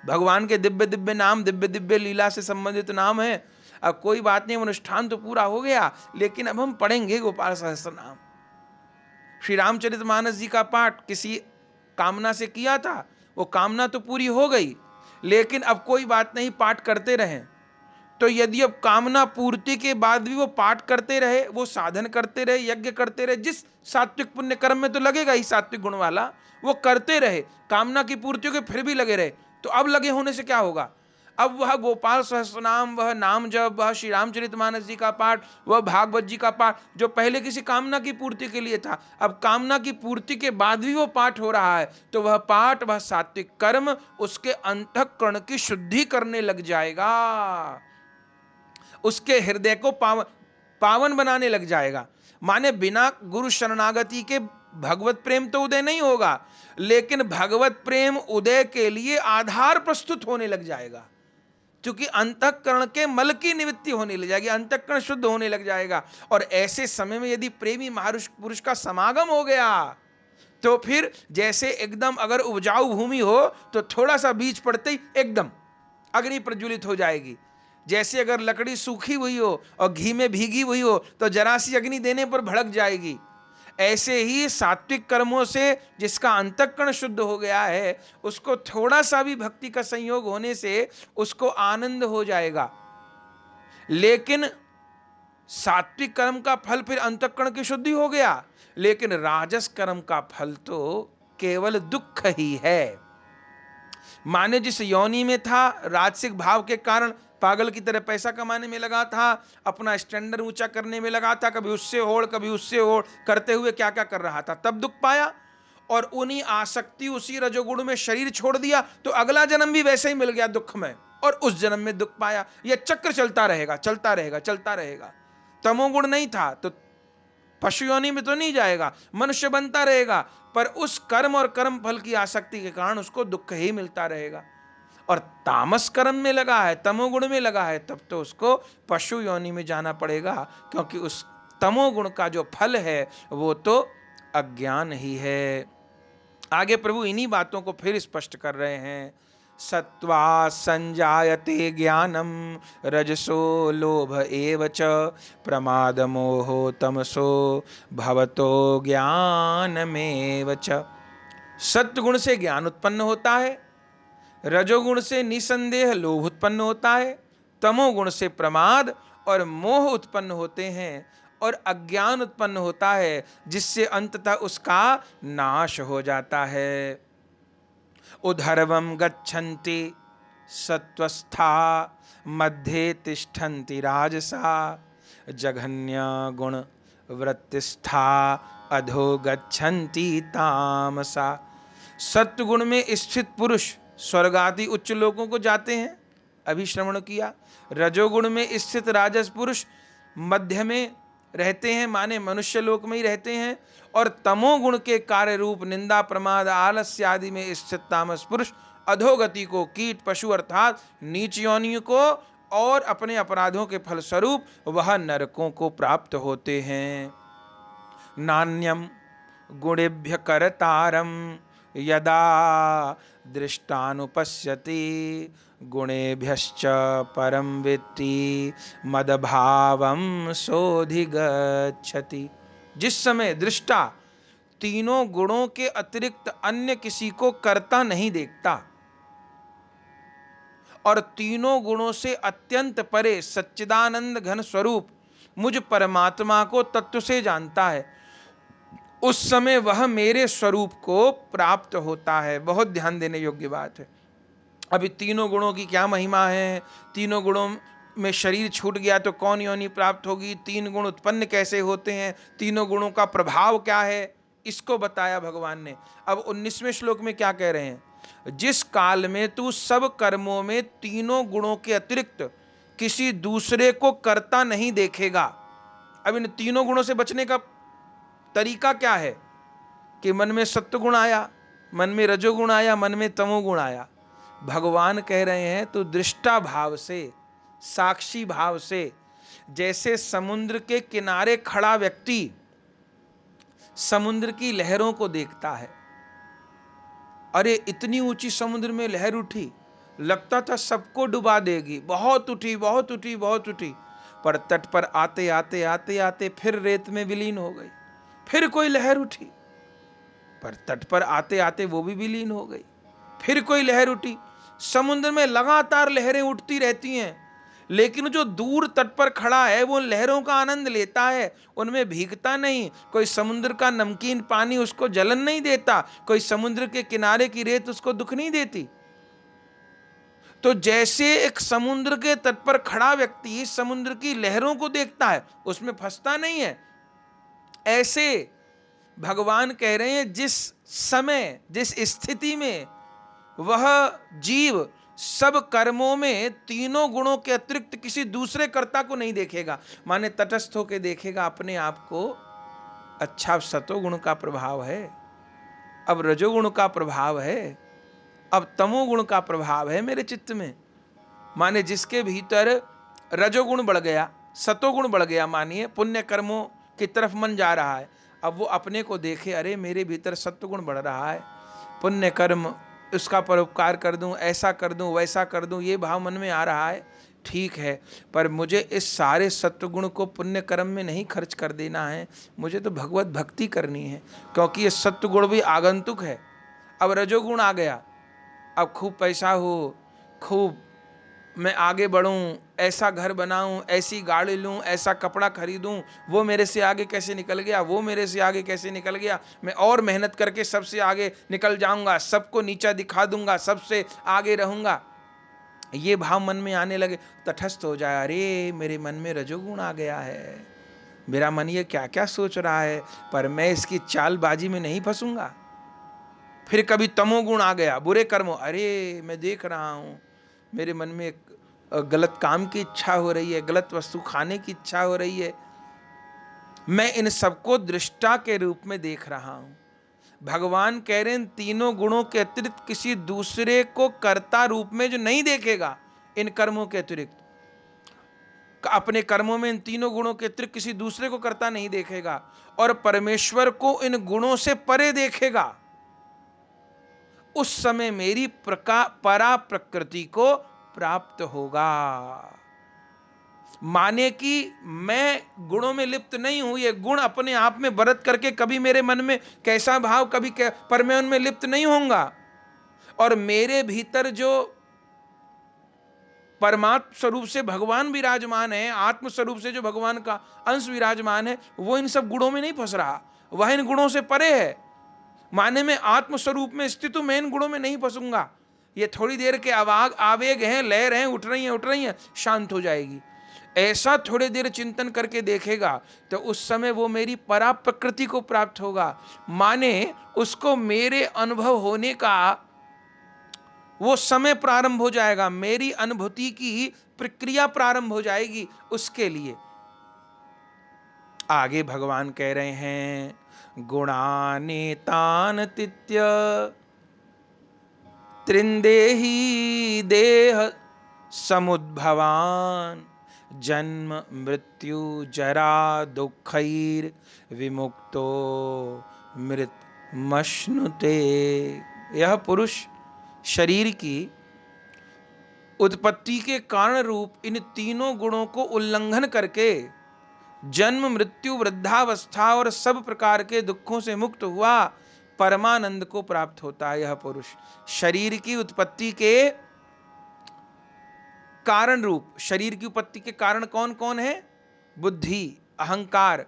भगवान के दिव्य दिव्य नाम, दिव्य दिव्य लीला से संबंधित नाम है। अब कोई बात नहीं, अनुष्ठान तो पूरा हो गया, लेकिन अब हम पढ़ेंगे गोपाल सहस्त्र नाम। श्री रामचरितमानस जी का पाठ किसी कामना से किया था, वो कामना तो पूरी हो गई, लेकिन अब कोई बात नहीं, पाठ करते रहें। तो यदि अब कामना पूर्ति के बाद भी वो पाठ करते रहे, वो साधन करते रहे, यज्ञ करते रहे, जिस सात्विक पुण्य कर्म में तो लगेगा ही सात्विक गुण वाला, वो करते रहे, कामना की पूर्ति के फिर भी लगे रहे, तो अब लगे होने से क्या होगा? अब वह गोपाल सहस्रनाम, वह नाम जप, वह श्री रामचरितमानस जी का पाठ, वह भागवत जी का पाठ, जो पहले किसी कामना की पूर्ति के लिए था, अब कामना की पूर्ति के बाद भी वो पाठ हो रहा है, तो वह पाठ, वह सात्विक कर्म उसके अंतःकरण की शुद्धि करने लग जाएगा, उसके हृदय को पावन बनाने लग जाएगा। माने बिना गुरु शरणागति के भगवत प्रेम तो उदय नहीं होगा, लेकिन भगवत प्रेम उदय के लिए आधार प्रस्तुत होने लग जाएगा, क्योंकि अंतःकरण के मल की निवृत्ति होने लग जाएगी, अंतःकरण शुद्ध होने लग जाएगा। और ऐसे समय में यदि प्रेमी महापुरुष पुरुष का समागम हो गया, तो फिर जैसे एकदम अगर उपजाऊ भूमि हो तो थोड़ा सा बीज पड़ते ही एकदम अग्नि प्रज्वलित हो जाएगी। जैसे अगर लकड़ी सूखी हुई हो और घी में भीगी हुई हो तो जरा सी अग्नि देने पर भड़क जाएगी। ऐसे ही सात्विक कर्मों से जिसका अंतःकरण शुद्ध हो गया है, उसको थोड़ा सा भी भक्ति का संयोग होने से उसको आनंद हो जाएगा। लेकिन सात्विक कर्म का फल फिर अंतःकरण की शुद्धि हो गया, लेकिन राजस कर्म का फल तो केवल दुख ही है। माने जिस योनि में था, राजसिक भाव के कारण पागल की तरह पैसा कमाने में लगा था, अपना स्टैंडर्ड ऊंचा करने में लगा था, कभी उससे होड़ कभी उससे होड़ करते हुए क्या क्या कर रहा था, तब दुख पाया। और उन्हीं आसक्ति, उसी रजोगुण में शरीर छोड़ दिया, तो अगला जन्म भी वैसे ही मिल गया दुख में, और उस जन्म में दुख पाया। यह चक्र चलता रहेगा, चलता रहेगा, चलता रहेगा। तमोगुण नहीं था तो पशु योनि में तो नहीं जाएगा, मनुष्य बनता रहेगा, पर उस कर्म और कर्म फल की आसक्ति के कारण उसको दुख ही मिलता रहेगा। और तामस कर्म में लगा है, तमोगुण में लगा है, तब तो उसको पशु योनि में जाना पड़ेगा, क्योंकि उस तमोगुण का जो फल है वो तो अज्ञान ही है। आगे प्रभु इन्हीं बातों को फिर स्पष्ट कर रहे हैं। सत्वा संजायते ज्ञानम रजसो लोभ एव च प्रमाद मोहो तमसो भवतो ज्ञानमेव च। सत्वगुण से ज्ञान उत्पन्न होता है, रजोगुण से निसंदेह लोभ उत्पन्न होता है, तमोगुण से प्रमाद और मोह उत्पन्न होते हैं, और अज्ञान उत्पन्न होता है, जिससे अंततः उसका नाश हो जाता है। उधर्वम गच्छन्ति सत्वस्था मध्ये तिष्ठन्ति राजसा जघन्य गुण वृत्तिस्था अधो गच्छन्ति तामसा। सत्वगुण में स्थित पुरुष स्वर्ग आदि उच्च लोकों को जाते हैं, अभी श्रवण किया। रजोगुण में स्थित राजस पुरुष मध्य में रहते हैं, माने मनुष्य लोक में ही रहते हैं, और तमोगुण के कार्य रूप निंदा प्रमाद आलस्य आदि में स्थित तामस पुरुष अधोगति को, कीट पशु अर्थात नीच योनियों को, और अपने अपराधों के फलस्वरूप वह नरकों को प्राप्त होते हैं। नान्यम गुणेभ्य करतारम यदा दृष्टानुपश्यति गुणेभ्यश्च परम वित्ति मदभावम सोधिगच्छति। जिस समय दृष्टा तीनों गुणों के अतिरिक्त अन्य किसी को करता नहीं देखता, और तीनों गुणों से अत्यंत परे सच्चिदानंद घन स्वरूप मुझ परमात्मा को तत्व से जानता है, उस समय वह मेरे स्वरूप को प्राप्त होता है। बहुत ध्यान देने योग्य बात है। अभी तीनों गुणों की क्या महिमा है, तीनों गुणों में शरीर छूट गया तो कौन योनि प्राप्त होगी, तीन गुण उत्पन्न कैसे होते हैं, तीनों गुणों का प्रभाव क्या है, इसको बताया भगवान ने। अब 19वें श्लोक में क्या कह रहे हैं, जिस काल में तू सब कर्मों में तीनों गुणों के अतिरिक्त किसी दूसरे को करता नहीं देखेगा। अब इन तीनों गुणों से बचने का तरीका क्या है कि मन में सत्व गुण आया, मन में रजोगुण आया, मन में तमोगुण आया। भगवान कह रहे हैं तो दृष्टा भाव से, साक्षी भाव से, जैसे समुद्र के किनारे खड़ा व्यक्ति समुद्र की लहरों को देखता है। अरे इतनी ऊंची समुद्र में लहर उठी, लगता था सबको डुबा देगी, बहुत उठी बहुत उठी बहुत उठी, पर तट पर आते आते आते आते फिर रेत में विलीन हो गई। फिर कोई लहर उठी, पर तट पर आते आते वो भी विलीन हो गई। फिर कोई लहर उठी। समुद्र में लगातार लहरें उठती रहती हैं, लेकिन जो दूर तट पर खड़ा है वो लहरों का आनंद लेता है, उनमें भीगता नहीं। कोई समुद्र का नमकीन पानी उसको जलन नहीं देता, कोई समुद्र के किनारे की रेत उसको दुख नहीं देती। तो जैसे एक समुद्र के तट पर खड़ा व्यक्ति समुद्र की लहरों को देखता है, उसमें फंसता नहीं है, ऐसे भगवान कह रहे हैं जिस समय जिस स्थिति में वह जीव सब कर्मों में तीनों गुणों के अतिरिक्त किसी दूसरे कर्ता को नहीं देखेगा, माने तटस्थ होकर देखेगा अपने आप को। अच्छा, सतोगुण का प्रभाव है, अब रजोगुण का प्रभाव है, अब तमोगुण का प्रभाव है मेरे चित्त में। माने जिसके भीतर रजोगुण बढ़ गया, सतोगुण बढ़ गया, मानिए पुण्य कर्मों की तरफ मन जा रहा है, अब वो अपने को देखे, अरे मेरे भीतर सत्वगुण बढ़ रहा है, पुण्य कर्म उसका परोपकार कर दूं, ऐसा कर दूं, वैसा कर दूं, ये भाव मन में आ रहा है, ठीक है, पर मुझे इस सारे सत्वगुण को पुण्य कर्म में नहीं खर्च कर देना है, मुझे तो भगवत भक्ति करनी है, क्योंकि ये सत्वगुण भी आगंतुक है। अब रजोगुण आ गया, अब खूब पैसा हो, खूब मैं आगे बढ़ूं, ऐसा घर बनाऊं, ऐसी गाड़ी लूं, ऐसा कपड़ा खरीदूं, वो मेरे से आगे कैसे निकल गया, वो मेरे से आगे कैसे निकल गया, मैं और मेहनत करके सबसे आगे निकल जाऊंगा, सबको नीचा दिखा दूंगा, सबसे आगे रहूंगा, ये भाव मन में आने लगे। तटस्थ हो जाए, अरे मेरे मन में रजोगुण आ गया है, मेरा मन ये क्या क्या सोच रहा है, पर मैं इसकी चालबाजी में नहीं फंसूंगा। फिर कभी तमोगुण आ गया, बुरे कर्मों, अरे मैं देख रहा हूं मेरे मन में गलत काम की इच्छा हो रही है, गलत वस्तु खाने की इच्छा हो रही है, मैं इन सबको दृष्टा के रूप में देख रहा हूं। भगवान कह रहे हैं तीनों गुणों के अतिरिक्त किसी दूसरे को कर्ता रूप में जो नहीं देखेगा, इन कर्मों के अतिरिक्त, अपने कर्मों में इन तीनों गुणों के अतिरिक्त किसी दूसरे को कर्ता नहीं देखेगा, और परमेश्वर को इन गुणों से परे देखेगा, उस समय मेरी परा प्रकृति को प्राप्त होगा। माने कि मैं गुणों में लिप्त नहीं हूं, ये गुण अपने आप में बरत करके कभी मेरे मन में कैसा भाव कभी पर मैं उनमें लिप्त नहीं होऊंगा, और मेरे भीतर जो परमात्म स्वरूप से भगवान विराजमान है, आत्म स्वरूप से जो भगवान का अंश विराजमान है, वो इन सब गुणों में नहीं फंस रहा, वह इन गुणों से परे है। माने में आत्म स्वरूप में स्थित हूं, मैं इन गुणों में नहीं फंसूंगा। ये थोड़ी देर के आवेग हैं, लहर हैं, उठ रही हैं, शांत हो जाएगी। ऐसा थोड़ी देर चिंतन करके देखेगा तो उस समय वो मेरी परा प्रकृति को प्राप्त होगा, माने उसको मेरे अनुभव होने का वो समय प्रारंभ हो जाएगा, मेरी अनुभूति की प्रक्रिया प्रारंभ हो जाएगी। उसके लिए आगे भगवान कह रहे हैं, गुणानेतान तित्य त्रिंदेही देह समुद्भवान जन्म मृत्यु जरा दुखैर विमुक्तो मृत मश्नुते। यह पुरुष शरीर की उत्पत्ति के कारण रूप इन तीनों गुणों को उल्लंघन करके जन्म मृत्यु वृद्धावस्था और सब प्रकार के दुखों से मुक्त हुआ परमानंद को प्राप्त होता है। यह पुरुष शरीर की उत्पत्ति के कारण रूप, शरीर की उत्पत्ति के कारण कौन कौन है? बुद्धि, अहंकार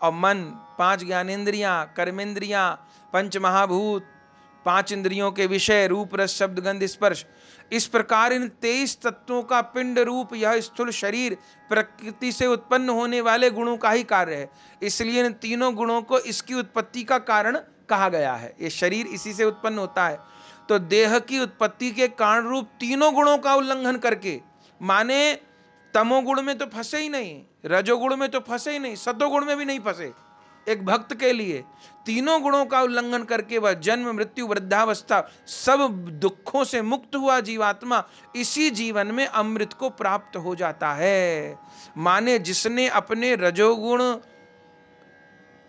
और मन, 5 ज्ञानेंद्रियां, कर्मेंद्रियां, पंच महाभूत, 5 इंद्रियों के विषय, रूप रस शब्द गंध स्पर्श। इस प्रकार इन 23 तत्वों का पिंड रूप यह स्थूल शरीर प्रकृति से उत्पन्न होने वाले गुणों का ही कार्य है। इसलिए इन तीनों गुणों को इसकी उत्पत्ति का कारण कहा गया है। ये शरीर इसी से उत्पन्न होता है। तो देह की उत्पत्ति के कारण रूप तीनों गुणों का उल्लंघन करके, माने तमोगुण में तो फंसे ही नहीं, रजोगुण में तो फंसे ही नहीं, सतोगुण में भी नहीं फंसे, एक भक्त के लिए तीनों गुणों का उल्लंघन करके वह जन्म मृत्यु वृद्धावस्था सब दुखों से मुक्त हुआ जीवात्मा इसी जीवन में अमृत को प्राप्त हो जाता है। माने जिसने अपने रजोगुण,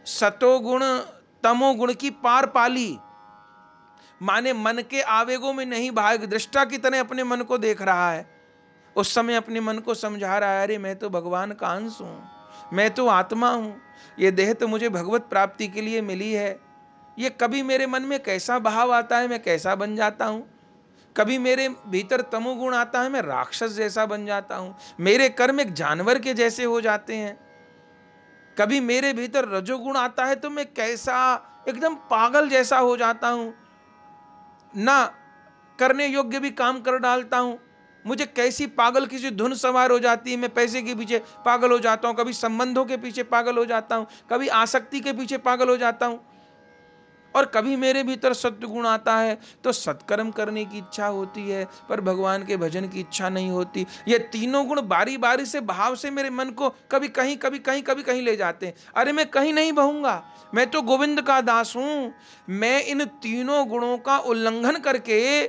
सतोगुण, तमोगुण की पार पाली, माने मन के आवेगों में नहीं भाग, दृष्टा की तरह अपने मन को देख रहा है, उस समय अपने मन को समझा रहा है, अरे मैं तो भगवान का अंश हूं, मैं तो आत्मा हूं, ये देह तो मुझे भगवत प्राप्ति के लिए मिली है। ये कभी मेरे मन में कैसा भाव आता है, मैं कैसा बन जाता हूं, कभी मेरे भीतर तमोगुण आता है, मैं राक्षस जैसा बन जाता हूं, मेरे कर्म एक जानवर के जैसे हो जाते हैं, कभी मेरे भीतर रजोगुण आता है तो मैं कैसा एकदम पागल जैसा हो जाता हूं, ना करने योग्य भी काम कर डालता हूं, मुझे कैसी पागल किसी धुन सवार हो जाती है, मैं पैसे के पीछे पागल हो जाता हूं, कभी संबंधों के पीछे पागल हो जाता हूं, कभी आसक्ति के पीछे पागल हो जाता हूं, और कभी मेरे भीतर सत्गुण आता है तो सत्कर्म करने की इच्छा होती है पर भगवान के भजन की इच्छा नहीं होती। ये तीनों गुण बारी बारी से भाव से मेरे मन को कभी कहीं कभी कहीं कभी कहीं ले जाते हैं। अरे मैं कहीं नहीं बहूंगा, मैं तो गोविंद का दास हूं, मैं इन तीनों गुणों का उल्लंघन करके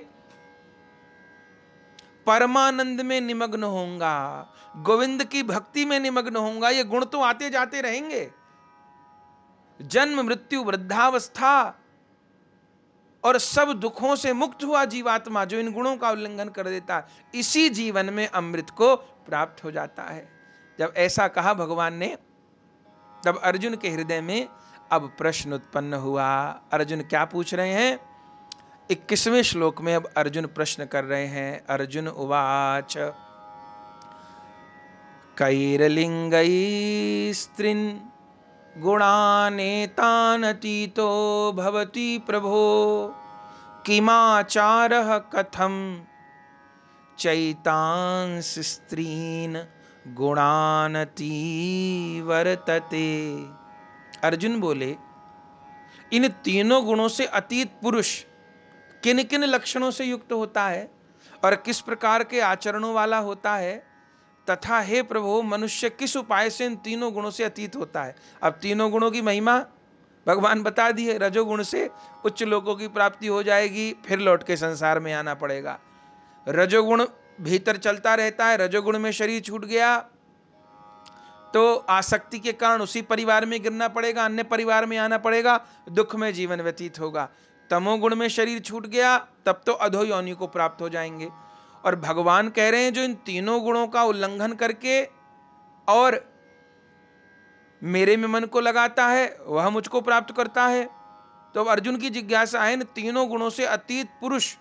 परमानंद में निमग्न होऊंगा, गोविंद की भक्ति में निमग्न होऊंगा। ये गुण तो आते जाते रहेंगे, जन्म मृत्यु वृद्धावस्था और सब दुखों से मुक्त हुआ जीवात्मा जो इन गुणों का उल्लंघन कर देता है, इसी जीवन में अमृत को प्राप्त हो जाता है। जब ऐसा कहा भगवान ने, तब अर्जुन के हृदय में अब प्रश्न उत्पन्न हुआ। अर्जुन क्या पूछ रहे हैं? 21वें श्लोक में अब अर्जुन प्रश्न कर रहे हैं। अर्जुन उवाच कैरलिंगैस्त्रिन् गुणानेतानतीतो भवति प्रभो किमाचारः कथं चैतांस स्त्रीन् गुणानती वर्तते। अर्जुन बोले, इन तीनों गुणों से अतीत पुरुष किन किन लक्षणों से युक्त होता है और किस प्रकार के आचरणों वाला होता है, तथा हे प्रभु मनुष्य किस उपाय से इन तीनों गुणों से अतीत होता है। अब तीनों गुणों की महिमा भगवान बता दी है। रजोगुण से उच्च लोकों की प्राप्ति हो जाएगी, फिर लौट के संसार में आना पड़ेगा। रजोगुण भीतर चलता रहता है, रजोगुण में शरीर छूट गया तो आसक्ति के कारण उसी परिवार में गिरना पड़ेगा, अन्य परिवार में आना पड़ेगा, दुख में जीवन व्यतीत होगा। तमोगुण में शरीर छूट गया तब तो अधो योनि को प्राप्त हो जाएंगे। और भगवान कह रहे हैं जो इन तीनों गुणों का उल्लंघन करके और मेरे में मन को लगाता है वह मुझको प्राप्त करता है। तो अब अर्जुन की जिज्ञासा है, इन तीनों गुणों से अतीत पुरुष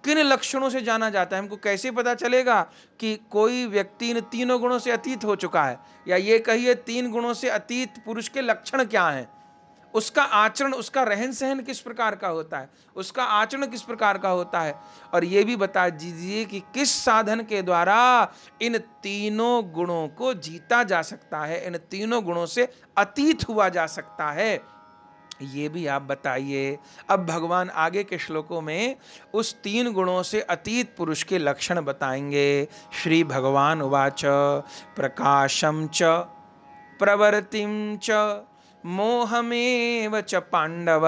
किन लक्षणों से जाना जाता है? हमको कैसे पता चलेगा कि कोई व्यक्ति इन तीनों गुणों से अतीत हो चुका है? या ये कहिए 3 गुणों से अतीत पुरुष के लक्षण क्या हैं, उसका आचरण, उसका रहन सहन किस प्रकार का होता है, उसका आचरण किस प्रकार का होता है, और ये भी बता दीजिए कि किस साधन के द्वारा इन तीनों गुणों को जीता जा सकता है, इन तीनों गुणों से अतीत हुआ जा सकता है, ये भी आप बताइए। अब भगवान आगे के श्लोकों में उस 3 गुणों से अतीत पुरुष के लक्षण बताएंगे। श्री भगवान उवाच प्रकाशम च प्रवृत्तिम च मोहमेव च पांडव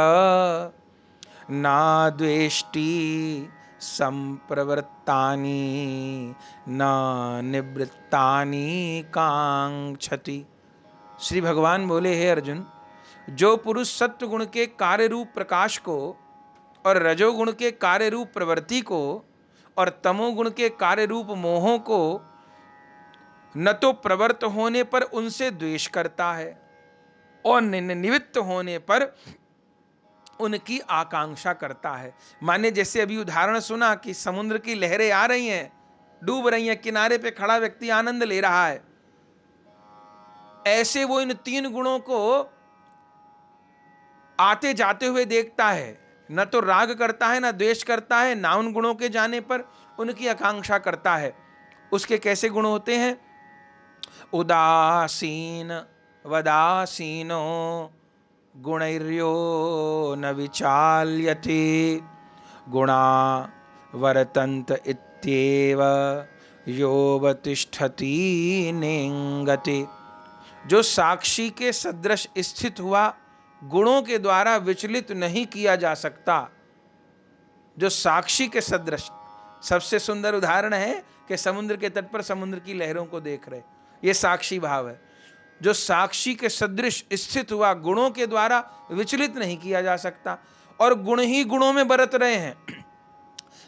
ना द्वेष्टि संप्रवृत्तानि न निवृत्तानि कांक्षति। श्री भगवान बोले, हे अर्जुन, जो पुरुष सत्व गुण के कार्य रूप प्रकाश को और रजोगुण के कार्य रूप प्रवृत्ति को और तमोगुण के कार्य रूप मोहों को न तो प्रवृत्त होने पर उनसे द्वेष करता है और निवृत्त होने पर उनकी आकांक्षा करता है। माने जैसे अभी उदाहरण सुना कि समुद्र की लहरें आ रही हैं डूब रही हैं, किनारे पे खड़ा व्यक्ति आनंद ले रहा है। ऐसे वो इन तीन गुणों को आते जाते हुए देखता है। न तो राग करता है, न द्वेष करता है, ना उन गुणों के जाने पर उनकी आकांक्षा करता है। उसके कैसे गुण होते हैं? उदासीन वदासीनो गुणैर्यो न विचाल्यते गुणा वर्तन्त इत्येव योवतिष्ठति नेंगते। जो साक्षी के सदृश स्थित हुआ, गुणों के द्वारा विचलित नहीं किया जा सकता। जो साक्षी के सदृश, सबसे सुंदर उदाहरण है कि समुद्र के तट पर समुद्र की लहरों को देख रहे, यह साक्षी भाव है। जो साक्षी के सदृश स्थित हुआ, गुणों के द्वारा विचलित नहीं किया जा सकता, और गुण ही गुणों में बरत रहे हैं।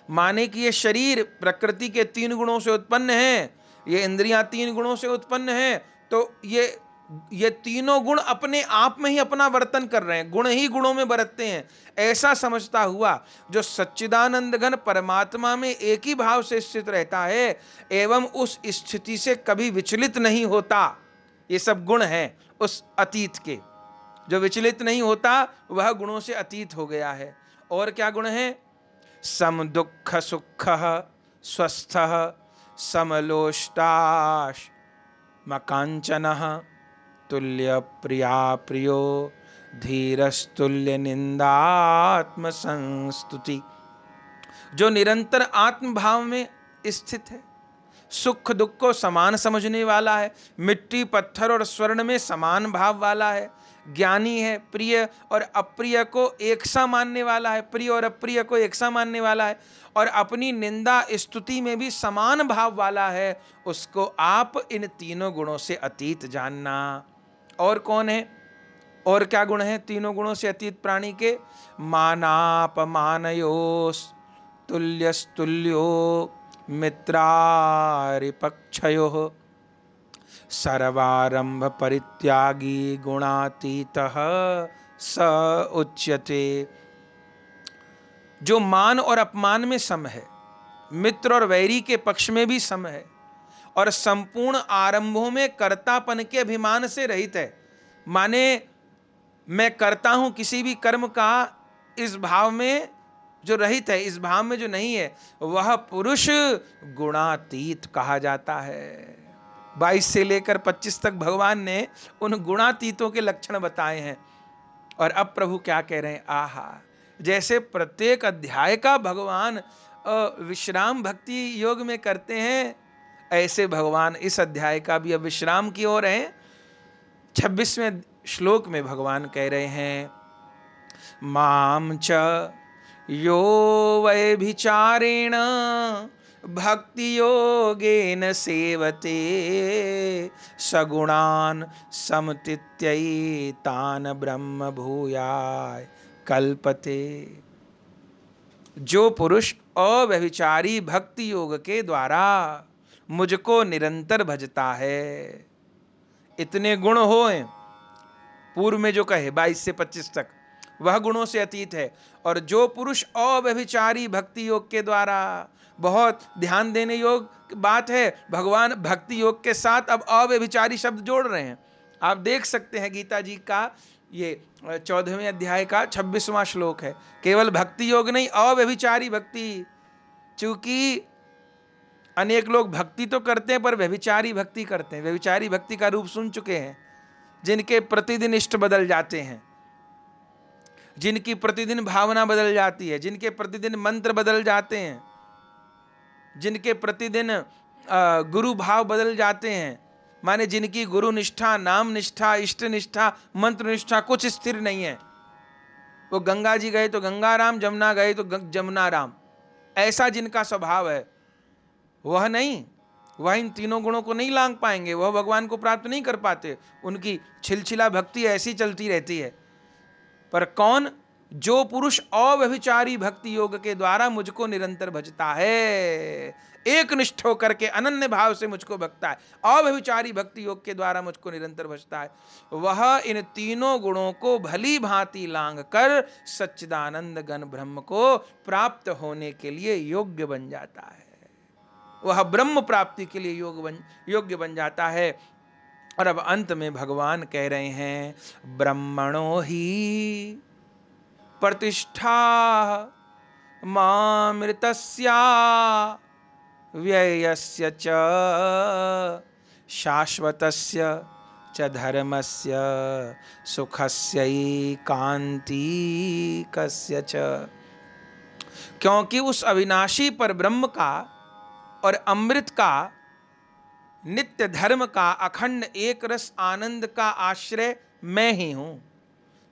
माने कि ये शरीर प्रकृति के तीन गुणों से उत्पन्न है, ये इंद्रियां तीन गुणों से उत्पन्न है, तो ये तीनों गुण अपने आप में ही अपना वर्तन कर रहे हैं, गुण ही गुणों में बरतते हैं। ऐसा समझता हुआ जो सच्चिदानंद घन परमात्मा में एक ही भाव से स्थित रहता है एवं उस स्थिति से कभी विचलित नहीं होता, ये सब गुण हैं उस अतीत के। जो विचलित नहीं होता वह गुणों से अतीत हो गया है। और क्या गुण है? सम दुख सुख स्वस्थ समलोष्टाश मकांचन तुल्य प्रिया प्रियो धीरस्तुल्य निंदात्म संस्तुति। जो निरंतर आत्म भाव में स्थित है, सुख दुख को समान समझने वाला है, मिट्टी पत्थर और स्वर्ण में समान भाव वाला है, ज्ञानी है, प्रिय और अप्रिय को एक सा मानने वाला है, प्रिय और अप्रिय को एक सा मानने वाला है, और अपनी निंदा स्तुति में भी समान भाव वाला है, उसको आप इन तीनों गुणों से अतीत जानना। और कौन है? और क्या गुण है तीनों गुणों से अतीत प्राणी के? मानापमानयोस् तुल्यस्तुल्यो मित्रारिपक्षयोः सर्वारंभ परित्यागी गुणातीतः स उच्यते। जो मान और अपमान में सम है, मित्र और वैरी के पक्ष में भी सम है, और संपूर्ण आरंभों में कर्तापन के अभिमान से रहित है। माने मैं करता हूं किसी भी कर्म का, इस भाव में जो रहित है, इस भाव में जो नहीं है, वह पुरुष गुणातीत कहा जाता है। 22 से लेकर 25 तक भगवान ने उन गुणातीतों के लक्षण बताए हैं। और अब प्रभु क्या कह रहे हैं? आहा, जैसे प्रत्येक अध्याय का भगवान विश्राम भक्ति योग में करते हैं, ऐसे भगवान इस अध्याय का भी अब विश्राम की ओर है। 26वें श्लोक में भगवान कह रहे हैं, माम च यो वैभिचारेण भक्ति योगेन सेवते सगुणान समतित्यैतान ब्रह्म भूयाय कल्पते। जो पुरुष अव्यभिचारी भक्ति योग के द्वारा मुझको निरंतर भजता है, इतने गुण हों, पूर्व में जो कहे 22 से 25 तक, वह गुणों से अतीत है। और जो पुरुष अव्यभिचारी भक्ति योग के द्वारा, बहुत ध्यान देने योग बात है, भगवान भक्ति योग के साथ अब अव्यभिचारी शब्द जोड़ रहे हैं। आप देख सकते हैं गीता जी का ये 14वें अध्याय का 26वां श्लोक है। केवल भक्ति योग नहीं, अव्यभिचारी भक्ति। चूंकि अनेक लोग भक्ति तो करते हैं पर व्यभिचारी भक्ति करते हैं। व्यभिचारी भक्ति का रूप सुन चुके हैं, जिनके प्रतिदिन इष्ट बदल जाते हैं, जिनकी प्रतिदिन भावना बदल जाती है, जिनके प्रतिदिन मंत्र बदल जाते हैं, जिनके प्रतिदिन गुरु भाव बदल जाते हैं। माने जिनकी गुरु निष्ठा, नाम निष्ठा, इष्ट निष्ठा, मंत्र निष्ठा कुछ स्थिर नहीं है। वो गंगा जी गए तो गंगा राम, जमुना गए तो जमुना राम, ऐसा जिनका स्वभाव है, वह नहीं, वह इन तीनों गुणों को नहीं लांघ पाएंगे, वह भगवान को प्राप्त नहीं कर पाते। उनकी छिलछिला भक्ति ऐसी चलती रहती है। पर कौन? जो पुरुष अव्यभिचारी भक्ति योग के द्वारा मुझको निरंतर भजता है, एक निष्ठ होकर के अनन्य भाव से मुझको भजता है, अव्यभिचारी भक्ति योग के द्वारा मुझको निरंतर भजता है, वह इन तीनों गुणों को भली भांति लांघ कर सच्चिदानंद घन ब्रह्म को प्राप्त होने के लिए योग्य बन जाता है। वह ब्रह्म प्राप्ति के लिए योग्य बन जाता है। और अब अंत में भगवान कह रहे हैं, ब्रह्मणो ही प्रतिष्ठा मामृतस्या व्ययस्य च शाश्वतस्य च धर्मस्य सुखस्यैकान्तिकस्य च। क्योंकि उस अविनाशी पर ब्रह्म का और अमृत का, नित्य धर्म का, अखंड एक रस आनंद का आश्रय मैं ही हूं।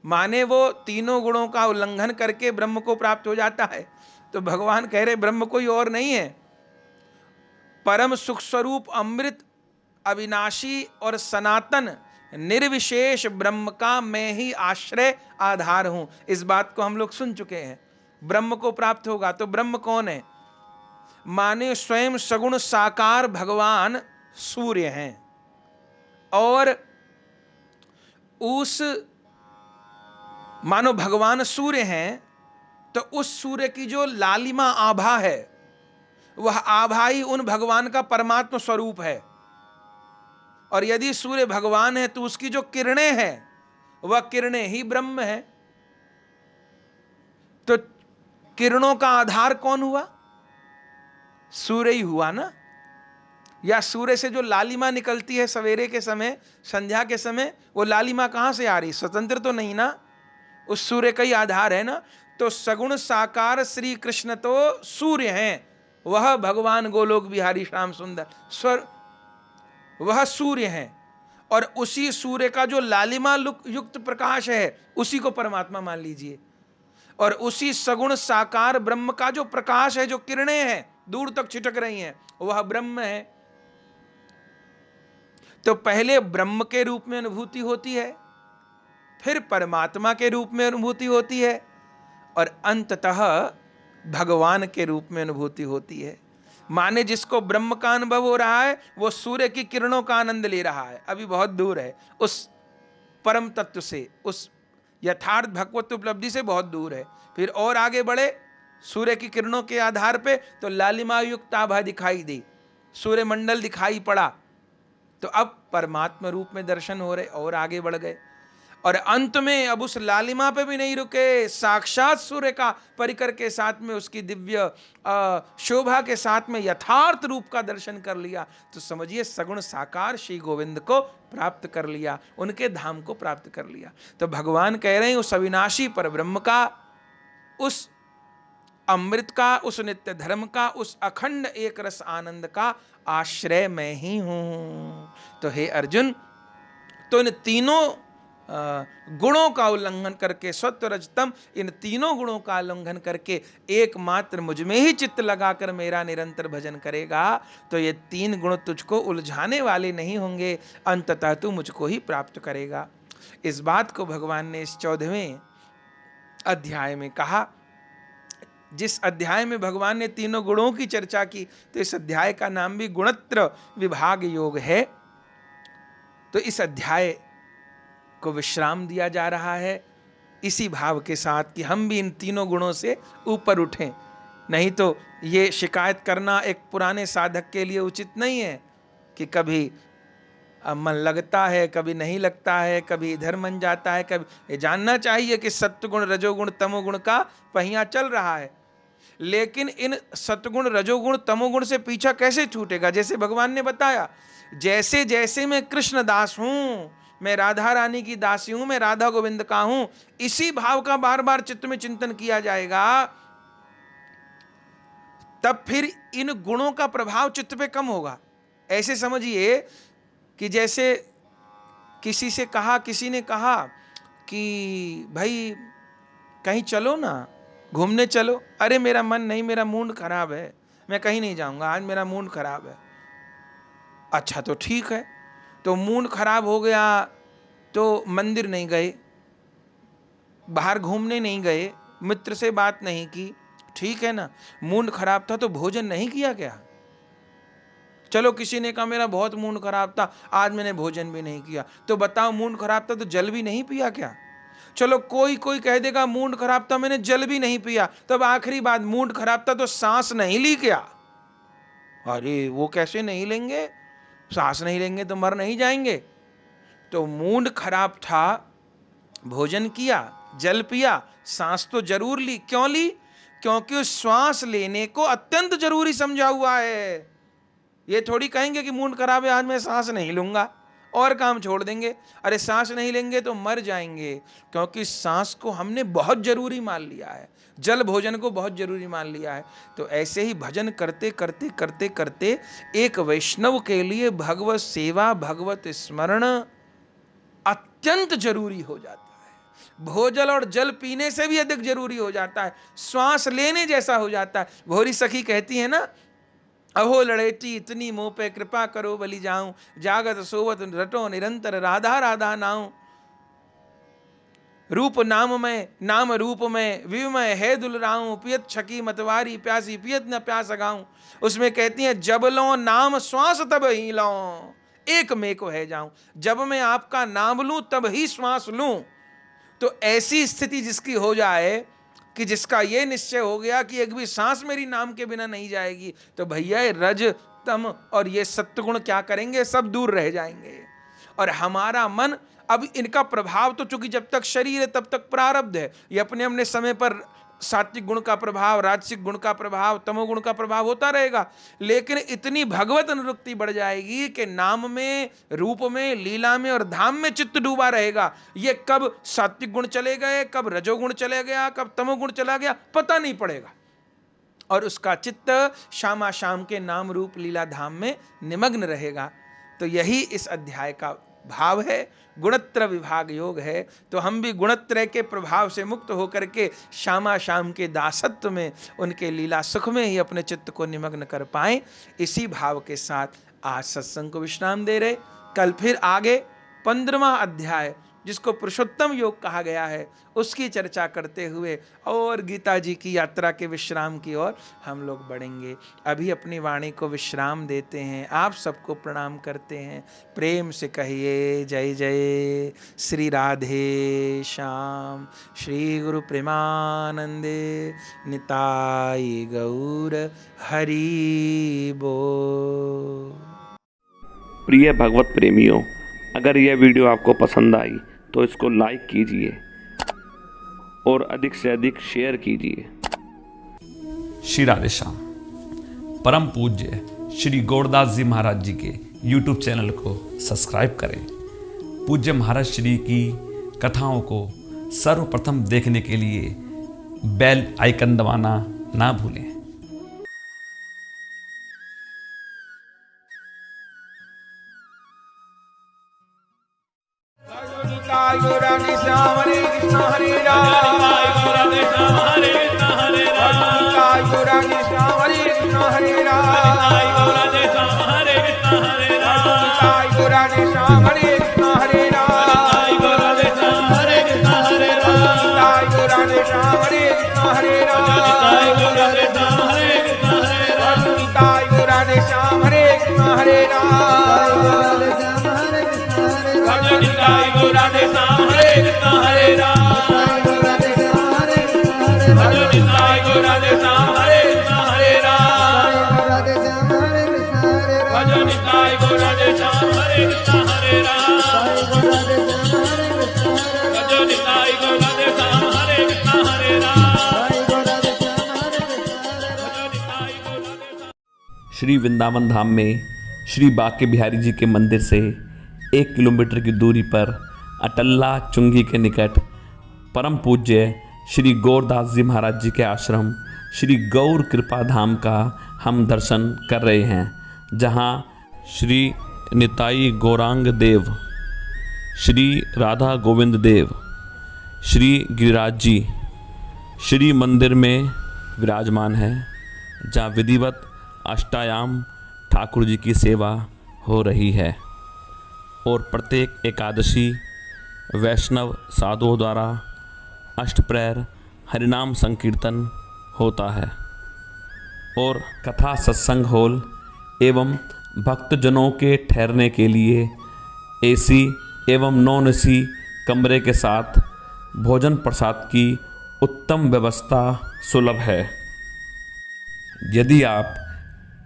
माने वो तीनों गुणों का उल्लंघन करके ब्रह्म को प्राप्त हो जाता है। तो भगवान कह रहे ब्रह्म कोई और नहीं है, परम सुख स्वरूप अमृत, अविनाशी और सनातन निर्विशेष ब्रह्म का मैं ही आश्रय आधार हूं। इस बात को हम लोग सुन चुके हैं। ब्रह्म को प्राप्त होगा तो ब्रह्म कौन है? माने स्वयं सगुण साकार भगवान सूर्य हैं, और उस मानो भगवान सूर्य हैं तो उस सूर्य की जो लालिमा आभा है, वह आभा ही उन भगवान का परमात्म स्वरूप है। और यदि सूर्य भगवान है तो उसकी जो किरणें हैं, वह किरणें ही ब्रह्म है। तो किरणों का आधार कौन हुआ? सूर्य ही हुआ ना। या सूर्य से जो लालिमा निकलती है सवेरे के समय, संध्या के समय, वो लालिमा कहां से आ रही? स्वतंत्र तो नहीं ना, उस सूर्य का ही आधार है ना। तो सगुण साकार श्री कृष्ण तो सूर्य हैं, वह भगवान गोलोक बिहारी श्याम सुंदर स्वर, वह सूर्य हैं। और उसी सूर्य का जो लालिमा युक्त प्रकाश है, उसी को परमात्मा मान लीजिए। और उसी सगुण साकार ब्रह्म का जो प्रकाश है, जो किरणें हैं दूर तक छिटक रही हैं, वह ब्रह्म है। तो पहले ब्रह्म के रूप में अनुभूति होती है, फिर परमात्मा के रूप में अनुभूति होती है, और अंततः भगवान के रूप में अनुभूति होती है। माने जिसको ब्रह्म का अनुभव हो रहा है, वो सूर्य की किरणों का आनंद ले रहा है, अभी बहुत दूर है उस परम तत्व से, उस यथार्थ भगवत उपलब्धि से बहुत दूर है। फिर और आगे बढ़े सूर्य की किरणों के आधार पे तो लालिमा युक्त आभा दिखाई दी, सूर्य मंडल दिखाई पड़ा, तो अब परमात्मा रूप में दर्शन हो रहे। और आगे बढ़ गए और अंत में अब उस लालिमा पे भी नहीं रुके, साक्षात सूर्य का परिकर के साथ में, उसकी दिव्य शोभा के साथ में यथार्थ रूप का दर्शन कर लिया। तो समझिए सगुण साकार श्री गोविंद को प्राप्त कर लिया, उनके धाम को प्राप्त कर लिया। तो भगवान कह रहे हैं उस अविनाशी पर ब्रह्म का, उस अमृत का, उस नित्य धर्म का, उस अखंड एक रस आनंद का आश्रय मैं ही हूं। तो हे अर्जुन, तो इन तीनों गुणों का उल्लंघन करके, सत्व रजतम, इन तीनों गुणों का उल्लंघन करके एकमात्र मुझ में ही चित्त लगाकर मेरा निरंतर भजन करेगा, तो ये तीन गुण तुझको उलझाने वाले नहीं होंगे, अंततः तू मुझको ही प्राप्त करेगा। इस बात को भगवान ने इस 14वें अध्याय में कहा। जिस अध्याय में भगवान ने तीनों गुणों की चर्चा की, तो इस अध्याय का नाम भी गुणत्र विभाग योग है। तो इस अध्याय को विश्राम दिया जा रहा है इसी भाव के साथ कि हम भी इन तीनों गुणों से ऊपर उठें। नहीं तो ये शिकायत करना एक पुराने साधक के लिए उचित नहीं है कि कभी मन लगता है, कभी नहीं लगता है, कभी इधर मन जाता है। कभी ये जानना चाहिए कि सत्वगुण रजोगुण तमोगुण का पहिया चल रहा है, लेकिन इन सत्वगुण रजोगुण तमोगुण से पीछा कैसे छूटेगा? जैसे भगवान ने बताया, जैसे जैसे मैं कृष्ण दास हूं, मैं राधा रानी की दासी हूं, मैं राधा गोविंद का हूं, इसी भाव का बार बार चित्त में चिंतन किया जाएगा, तब फिर इन गुणों का प्रभाव चित्त पे कम होगा। ऐसे समझिए कि जैसे किसी ने कहा कि भाई कहीं चलो ना, घूमने चलो। अरे मेरा मन नहीं, मेरा मूड खराब है, मैं कहीं नहीं जाऊंगा, आज मेरा मूड खराब है। अच्छा तो ठीक है, तो मूड खराब हो गया तो मंदिर नहीं गए, बाहर घूमने नहीं गए, मित्र से बात नहीं की, ठीक है ना। मूड खराब था तो भोजन नहीं किया क्या? चलो किसी ने कहा मेरा बहुत मूड खराब था, आज मैंने भोजन भी नहीं किया, तो बताओ मूड खराब था तो जल भी नहीं पिया क्या? चलो कोई कह देगा मूड खराब था मैंने जल भी नहीं पिया, तब आखिरी बात मूड खराब था तो सांस नहीं ली क्या? अरे वो कैसे नहीं लेंगे, सांस नहीं लेंगे तो मर नहीं जाएंगे। तो मूड खराब था, भोजन किया, जल पिया, सांस तो जरूर ली। क्यों ली? क्योंकि उस श्वास लेने को अत्यंत जरूरी समझा हुआ है। ये थोड़ी कहेंगे कि मूड खराब है आज मैं सांस नहीं लूंगा और काम छोड़ देंगे। अरे सांस नहीं लेंगे तो मर जाएंगे, क्योंकि सांस को हमने बहुत जरूरी मान लिया है, जल भोजन को बहुत जरूरी मान लिया है। तो ऐसे ही भजन करते करते करते करते एक वैष्णव के लिए भगवत सेवा, भगवत स्मरण अत्यंत जरूरी हो जाता है। भोजन और जल पीने से भी अधिक जरूरी हो जाता है, श्वास लेने जैसा हो जाता है। भोरी सखी कहती है ना, अहो लड़ेटी इतनी मोह पे कृपा करो बलि जाऊं, जागत सोवत रटो निरंतर राधा राधा नाऊं। रूप नाम में, नाम रूप में विमय है दुलराऊं, पियत छकी मतवारी प्यासी पियत न प्यास अगाऊं। उसमें कहती है, जब लो नाम श्वास तब ही लो, एक में को है जाऊं। जब मैं आपका नाम लूं तब ही श्वास लूं। तो ऐसी स्थिति जिसकी हो जाए कि जिसका ये निश्चय हो गया कि एक भी सांस मेरी नाम के बिना नहीं जाएगी, तो भैया रज तम और ये सत्वगुण क्या करेंगे, सब दूर रह जाएंगे। और हमारा मन, अब इनका प्रभाव तो चूंकि जब तक शरीर है तब तक प्रारब्ध है, ये अपने अपने समय पर सात्विक गुण का प्रभाव, राजसिक गुण का प्रभाव, तमोगुण का प्रभाव होता रहेगा। लेकिन इतनी भगवत अनुरक्ति बढ़ जाएगी कि नाम में, रूप में, लीला में और धाम में चित्त डूबा रहेगा। ये कब सात्विक गुण चले गए, कब रजोगुण चले गया, कब तमोगुण चला गया, पता नहीं पड़ेगा। और उसका चित्त श्यामा श्याम के नाम रूप लीला धाम में निमग्न रहेगा। तो यही इस अध्याय का भाव है, गुणत्रय विभाग योग है। तो हम भी गुणत्रय के प्रभाव से मुक्त होकर के श्यामा श्याम के दासत्व में, उनके लीला सुख में ही अपने चित्त को निमग्न कर पाएं, इसी भाव के साथ आज सत्संग को विश्राम दे रहे। कल फिर आगे 15वां अध्याय, जिसको पुरुषोत्तम योग कहा गया है, उसकी चर्चा करते हुए और गीता जी की यात्रा के विश्राम की ओर हम लोग बढ़ेंगे। अभी अपनी वाणी को विश्राम देते हैं, आप सबको प्रणाम करते हैं। प्रेम से कहिए जय जय श्री राधे श्याम, श्री गुरु प्रेमानंदे निताई गौर हरि बोल। प्रिय भगवत प्रेमियों, अगर यह वीडियो आपको पसंद आई तो इसको लाइक कीजिए और अधिक से अधिक शेयर कीजिए। श्री राधे श्याम। परम पूज्य श्री गौरदास जी महाराज जी के YouTube चैनल को सब्सक्राइब करें। पूज्य महाराज श्री की कथाओं को सर्वप्रथम देखने के लिए बेल आइकन दबाना ना भूलें। राधे श्याम हरे कृष्ण हरे राम, राधे श्याम हरे कृष्ण हरे राम, राधे श्याम हरे कृष्ण हरे राम, राधे श्याम हरे कृष्ण हरे राम, राधे श्याम हरे कृष्ण हरे राम, राधे श्याम हरे कृष्ण हरे राम, राधे श्याम हरे कृष्ण हरे राम, राधे श्याम हरे कृष्ण हरे राम, राधे श्याम हरे कृष्ण हरे राम, राधे श्याम हरे कृष्ण हरे राम, राधे श्याम हरे कृष्ण हरे राम, राधे श्याम हरे कृष्ण हरे राम, राधे श्याम हरे कृष्ण हरे राम, राधे श्याम हरे कृष्ण हरे राम, राधे श्याम हरे कृष्ण हरे राम, राधे श्याम हरे कृष्ण हरे राम। श्री वृंदावन धाम में श्री बांके बिहारी जी के मंदिर से 1 किलोमीटर की दूरी पर अटल्ला चुंगी के निकट परम पूज्य श्री गौरदास जी महाराज जी के आश्रम श्री गौर कृपा धाम का हम दर्शन कर रहे हैं, जहां श्री निताई गौरांग देव, श्री राधा गोविंद देव, श्री गिरिराज जी श्री मंदिर में विराजमान है, जहां विधिवत अष्टायाम ठाकुर जी की सेवा हो रही है। और प्रत्येक एकादशी वैष्णव साधुओं द्वारा अष्टप्रहर हरिनाम संकीर्तन होता है और कथा सत्संग हॉल एवं भक्तजनों के ठहरने के लिए एसी एवं नॉन एसी कमरे के साथ भोजन प्रसाद की उत्तम व्यवस्था सुलभ है। यदि आप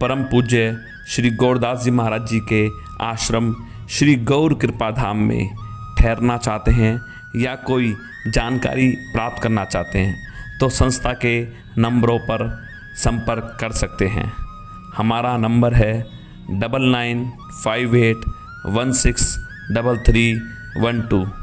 परम पूज्य श्री गौरदास जी महाराज जी के आश्रम श्री गौर कृपा धाम में ठहरना चाहते हैं या कोई जानकारी प्राप्त करना चाहते हैं तो संस्था के नंबरों पर संपर्क कर सकते हैं। हमारा नंबर है 9958163312।